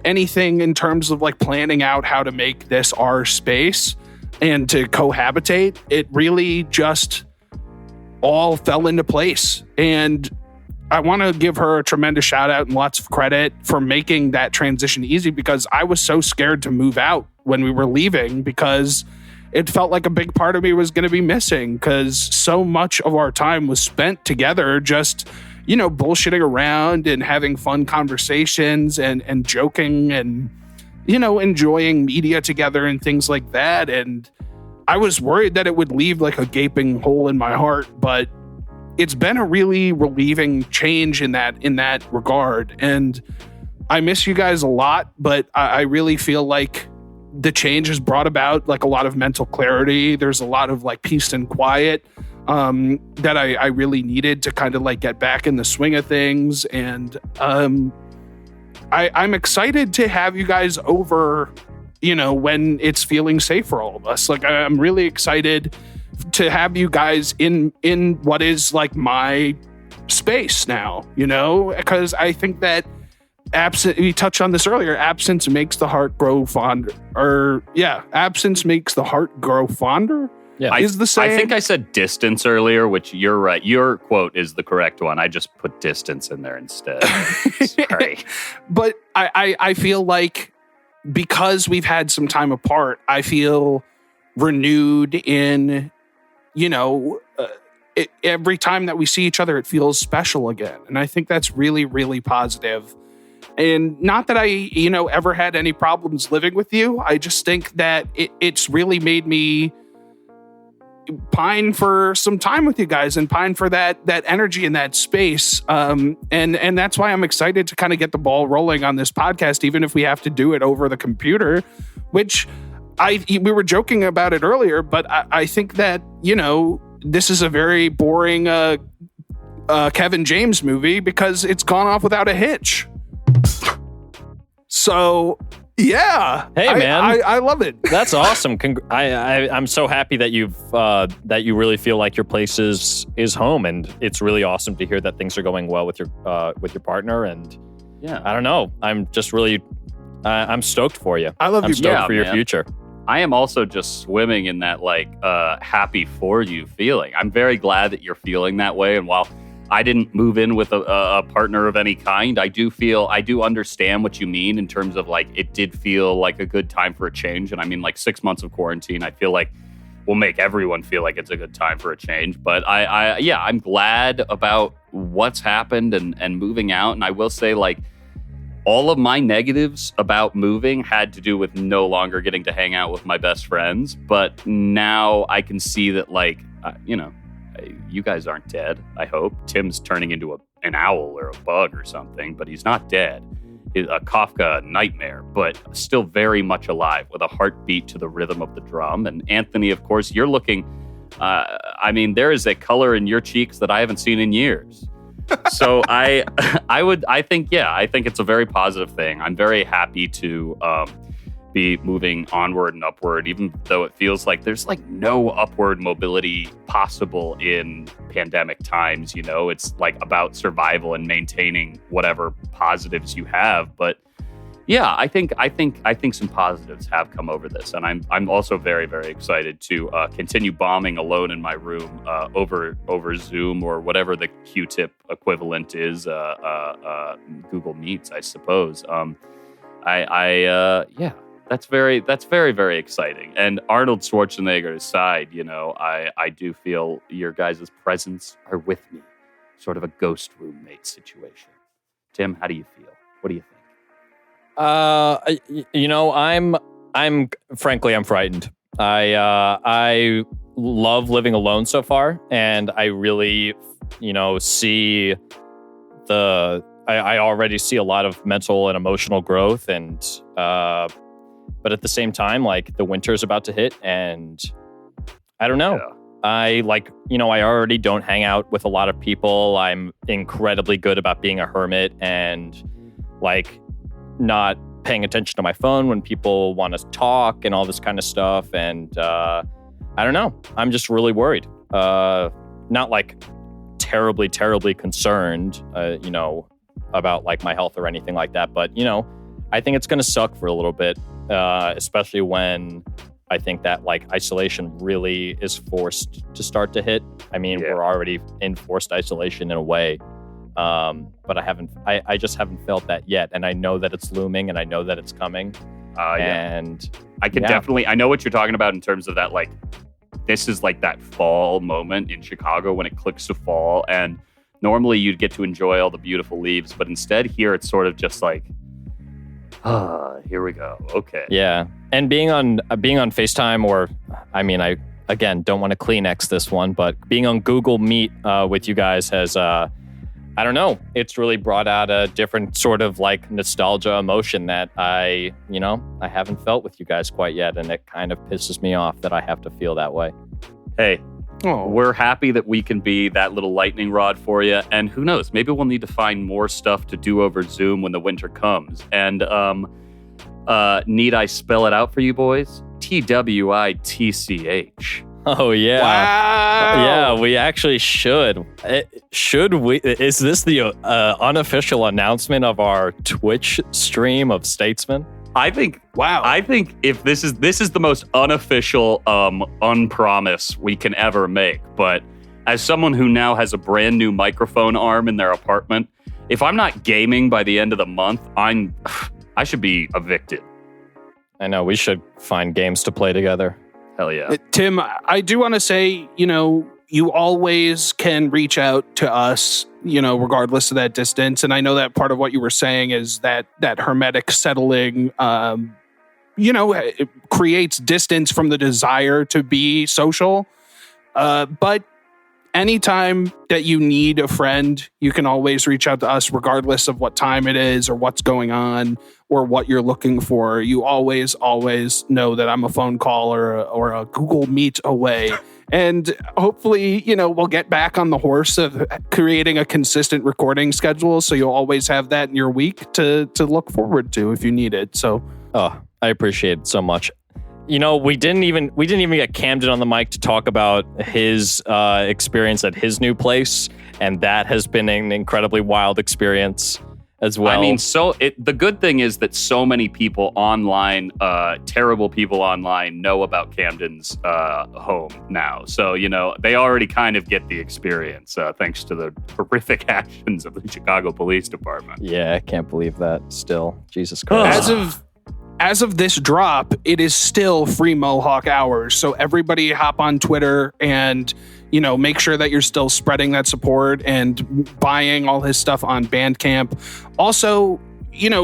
anything in terms of like planning out how to make this our space and to cohabitate. It really just all fell into place. And I want to give her a tremendous shout out and lots of credit for making that transition easy, because I was so scared to move out when we were leaving because it felt like a big part of me was going to be missing, because so much of our time was spent together just, bullshitting around and having fun conversations and joking and, enjoying media together and things like that. And I was worried that it would leave like a gaping hole in my heart, but it's been a really relieving change in that regard. And I miss you guys a lot, but I really feel like the change has brought about like a lot of mental clarity. There's a lot of like peace and quiet that I really needed to kind of like get back in the swing of things. And I'm excited to have you guys over, when it's feeling safe for all of us. Like I'm really excited to have you guys in what is like my space now, because I think that we touched on this earlier, absence makes the heart grow fonder, absence makes the heart grow fonder. Yeah. is the same. I think I said distance earlier, which you're right. Your quote is the correct one. I just put distance in there instead. Sorry. But I feel like because we've had some time apart, I feel renewed in, every time that we see each other, it feels special again. And I think that's really, really positive. And not that I, ever had any problems living with you. I just think that it's really made me pine for some time with you guys and pine for that energy and that space. And that's why I'm excited to kind of get the ball rolling on this podcast, even if we have to do it over the computer, which we were joking about it earlier, but I think that, this is a very boring Kevin James movie because it's gone off without a hitch. So, yeah. Hey, man. I love it. That's awesome. I'm so happy that that you really feel like your place is home, and it's really awesome to hear that things are going well with your partner. And Yeah. I don't know. I'm just really I'm stoked for you. I love I'm you, stoked for your man. future. I am also just swimming in that happy for you feeling. I'm very glad that you're feeling that way. And while I didn't move in with a partner of any kind, I do understand what you mean in terms of it did feel like a good time for a change. And I mean 6 months of quarantine, I feel like will make everyone feel like it's a good time for a change. But I'm glad about what's happened and moving out. And I will say all of my negatives about moving had to do with no longer getting to hang out with my best friends. But now I can see that, you guys aren't dead, I hope. Tim's turning into an owl or a bug or something, but he's not dead. A Kafka nightmare, but still very much alive with a heartbeat to the rhythm of the drum. And Anthony, of course, you're looking, there is a color in your cheeks that I haven't seen in years. So I think it's a very positive thing. I'm very happy to be moving onward and upward, even though it feels like there's no upward mobility possible in pandemic times. It's about survival and maintaining whatever positives you have. But yeah, I think some positives have come over this, and I'm also very, very excited to continue bombing alone in my room over Zoom or whatever the Q-tip equivalent is, Google Meets, I suppose. That's very, very exciting. And Arnold Schwarzenegger aside, I do feel your guys' presence are with me, sort of a ghost roommate situation. Tim, how do you feel? What do you think? I'm frankly, I'm frightened. I love living alone so far, and I really, see I already see a lot of mental and emotional growth, and but at the same time, the winter's about to hit, and I don't know. Yeah. I already don't hang out with a lot of people. I'm incredibly good about being a hermit and not paying attention to my phone when people want to talk and all this kind of stuff. And I don't know. I'm just really worried. Not terribly concerned, about my health or anything like that. But, I think it's going to suck for a little bit, especially when I think that isolation really is forced to start to hit. I mean, We're already in forced isolation in a way. But I just haven't felt that yet. And I know that it's looming and I know that it's coming. And I can definitely, I know what you're talking about in terms of that, this is that fall moment in Chicago when it clicks to fall. And normally you'd get to enjoy all the beautiful leaves, but instead here it's sort of just here we go. Okay. Yeah. And being on FaceTime I again, don't want to Kleenex this one, but being on Google Meet with you guys has, I don't know, it's really brought out a different sort of nostalgia emotion that I haven't felt with you guys quite yet. And it kind of pisses me off that I have to feel that way. Hey, we're happy that we can be that little lightning rod for you. And who knows, maybe we'll need to find more stuff to do over Zoom when the winter comes. And need I spell it out for you boys? TWITCH. Oh, yeah. Wow. Yeah, we actually should. Should we? Is this the unofficial announcement of our Twitch stream of Statesmen? Wow. I think if this is the most unofficial unpromise we can ever make, but as someone who now has a brand new microphone arm in their apartment, if I'm not gaming by the end of the month, I should be evicted. I know, we should find games to play together. Hell yeah. Tim, I do want to say, you always can reach out to us, regardless of that distance. And I know that part of what you were saying is that hermetic settling, it creates distance from the desire to be social. But anytime that you need a friend, you can always reach out to us, regardless of what time it is or what's going on or what you're looking for. You always know that I'm a phone call or a Google Meet away. And hopefully, we'll get back on the horse of creating a consistent recording schedule. So you'll always have that in your week to look forward to if you need it. So, I appreciate it so much. We didn't even get Camden on the mic to talk about his experience at his new place, and that has been an incredibly wild experience as well. I mean, the good thing is that so many people online, terrible people online, know about Camden's home now. So, they already kind of get the experience thanks to the horrific actions of the Chicago Police Department. Yeah, I can't believe that still. Jesus Christ. As of this drop, it is still free Mohawk hours. So everybody hop on Twitter and, make sure that you're still spreading that support and buying all his stuff on Bandcamp. Also,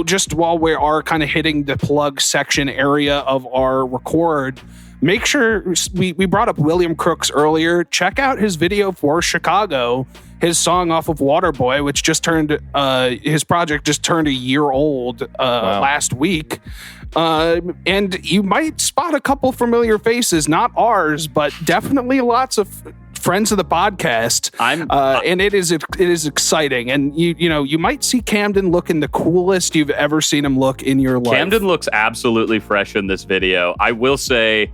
just while we are kind of hitting the plug section area of our record, make sure we brought up William Crooks earlier. Check out his video for Chicago, his song off of Waterboy, which just turned, his project just turned a year old last week. And you might spot a couple familiar faces, not ours, but definitely lots of friends of the podcast. And it is exciting. And you might see Camden looking the coolest you've ever seen him look in your life. Camden looks absolutely fresh in this video. I will say,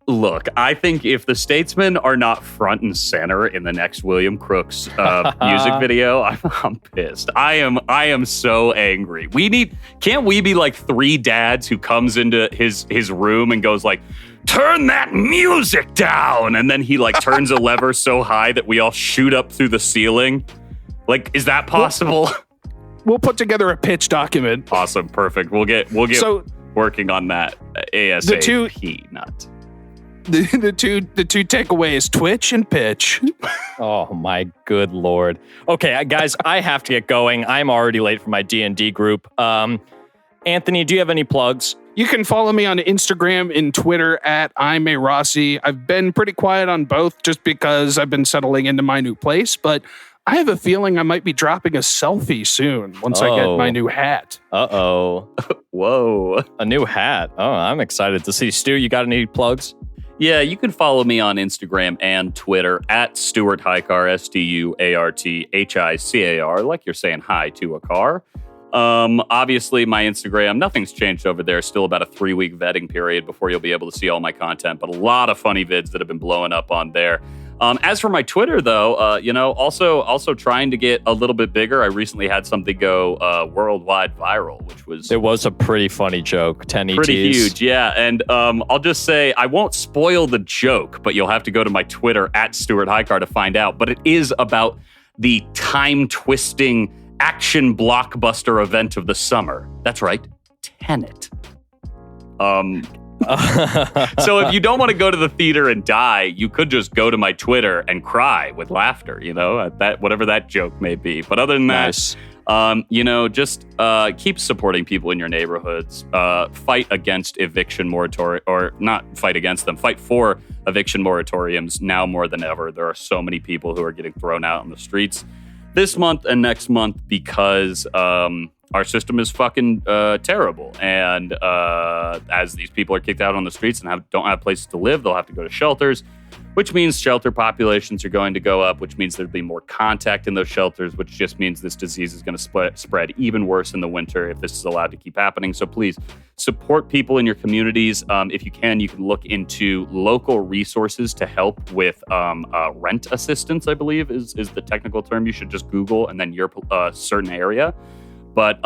look, I think if the Statesmen are not front and center in the next William Crooks music video, I'm pissed. I am so angry. Can't we be like three dads who comes into his room and goes like, turn that music down, and then he like turns a lever so high that we all shoot up through the ceiling? Like, is that possible? We'll put together a pitch document. Awesome, perfect. We'll get working on that ASAP. The two takeaways: Twitch and pitch. Oh my good lord. Okay, guys, I have to get going. I'm already late for my D&D group. Anthony, do you have any plugs? You can follow me on Instagram and Twitter at I'm a Rossi. I've been pretty quiet on both just because I've been settling into my new place, but I have a feeling I might be dropping a selfie soon once I get my new hat. Uh-oh. Whoa. A new hat. Oh, I'm excited to see. Stu, you got any plugs? Yeah, you can follow me on Instagram and Twitter at Stuart Highcar, StuartHicar, like you're saying hi to a car. Obviously, my Instagram, nothing's changed over there. Still about a 3-week vetting period before you'll be able to see all my content, but a lot of funny vids that have been blowing up on there. As for my Twitter, though, also trying to get a little bit bigger. I recently had something go worldwide viral, which was... It was a pretty funny joke. 10 ETs. Pretty huge, yeah. And I'll just say, I won't spoil the joke, but you'll have to go to my Twitter at Stuart Highcar to find out. But it is about the time-twisting action blockbuster event of the summer. That's right, Tenet. So if you don't want to go to the theater and die, you could just go to my Twitter and cry with laughter, at that, whatever that joke may be. But other than that, just keep supporting people in your neighborhoods. Fight against eviction moratorium, or not fight against them. Fight for eviction moratoriums now more than ever. There are so many people who are getting thrown out on the streets this month and next month because our system is fucking terrible. And as these people are kicked out on the streets and don't have places to live, they'll have to go to shelters, which means shelter populations are going to go up, which means there'll be more contact in those shelters, which just means this disease is going to spread even worse in the winter if this is allowed to keep happening. So please support people in your communities. If you can look into local resources to help with rent assistance, I believe is the technical term. You should just Google and then your certain area. But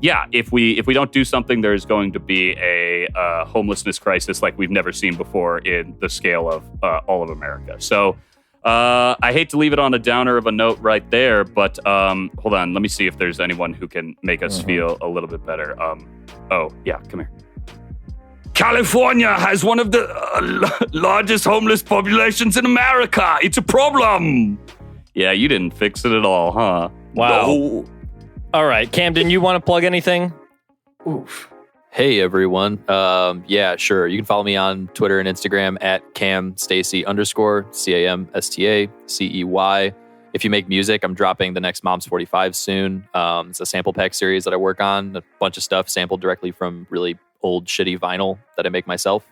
yeah, if we don't do something, there's going to be a homelessness crisis like we've never seen before in the scale of all of America. So I hate to leave it on a downer of a note right there, but hold on, let me see if there's anyone who can make us feel a little bit better. Oh yeah, come here. California has one of the largest homeless populations in America. It's a problem. Yeah, you didn't fix it at all, huh? Wow. No. All right, Camden, you want to plug anything? Oof. Hey everyone. Yeah, sure. You can follow me on Twitter and Instagram at @CamStacy_ CamStaCey. If you make music, I'm dropping the next Mom's 45 soon. It's a sample pack series that I work on. A bunch of stuff sampled directly from really old shitty vinyl that I make myself.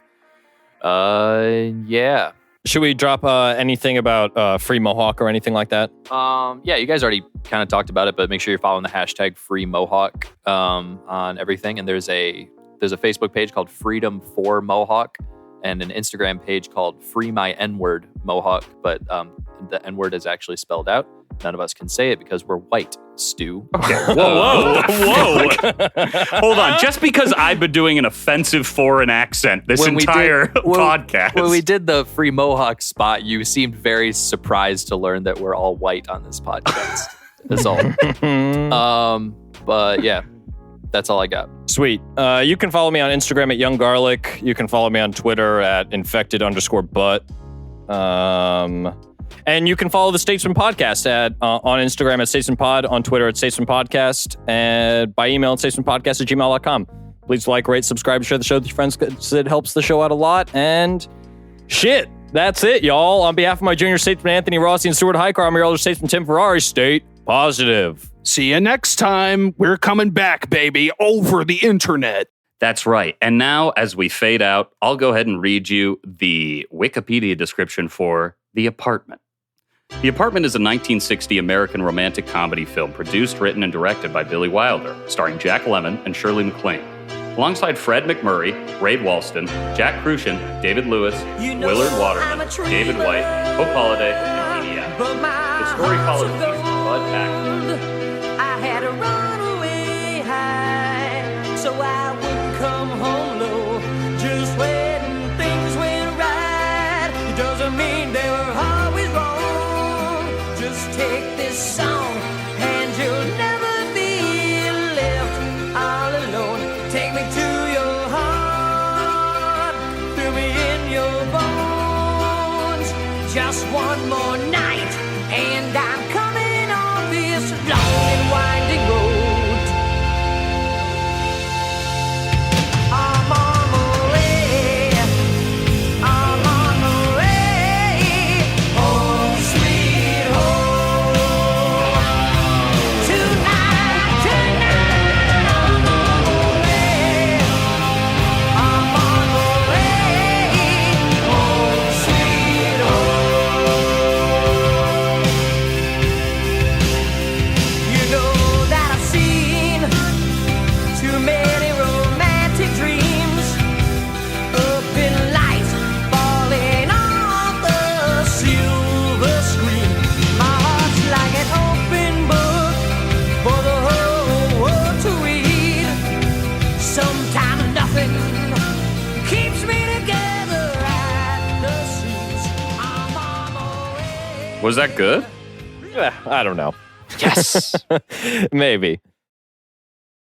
Yeah. Should we drop anything about Free Mohawk or anything like that? Yeah, you guys already kind of talked about it, but make sure you're following the hashtag Free Mohawk on everything. And there's a Facebook page called Freedom for Mohawk and an Instagram page called Free My N-Word Mohawk, but the N-word is actually spelled out. None of us can say it because we're white, Stu. Okay. Whoa. Hold on. Just because I've been doing an offensive foreign accent this entire podcast. When we did the Free Mohawk spot, you seemed very surprised to learn that we're all white on this podcast. That's all. But yeah, that's all I got. Sweet. You can follow me on Instagram at Young Garlic. You can follow me on Twitter at infected_butt. And you can follow the Statesman Podcast on Instagram at Statesman Pod, on Twitter at Statesman Podcast, and by email at statesmanpodcast@gmail.com. Please like, rate, subscribe, share the show with your friends. It helps the show out a lot. And shit, that's it, y'all. On behalf of my junior statesman Anthony Rossi and Stuart Highcar, I'm your elder statesman Tim Ferrari. State positive. See you next time. We're coming back, baby, over the internet. That's right. And now, as we fade out, I'll go ahead and read you the Wikipedia description for The Apartment. The Apartment is a 1960 American romantic comedy film produced, written, and directed by Billy Wilder, starring Jack Lemmon and Shirley MacLaine, alongside Fred McMurray, Ray Walston, Jack Crucian, David Lewis, Willard Waterman, David White, Hope Holiday, and Amy Adams. The story follows Bud Paxton. I had to run away high, so I wouldn't come home low. Just when things went right, it doesn't mean they were always wrong. Just take this song, and you'll never be left all alone. Take me to your heart, fill me in your bones. Just one more night, and I'm coming on this long and winding road. I'm on the way, I'm on the way, home sweet home. Tonight, I'm on the way, I'm on the way, home sweet home. You know that I've seen too many romantic dreams up in lights falling off the silver screen. My heart's like an open book for the whole world to read. Sometimes nothing keeps me together at the seams. I'm on my way. Was that good? I don't know. Yes. Maybe.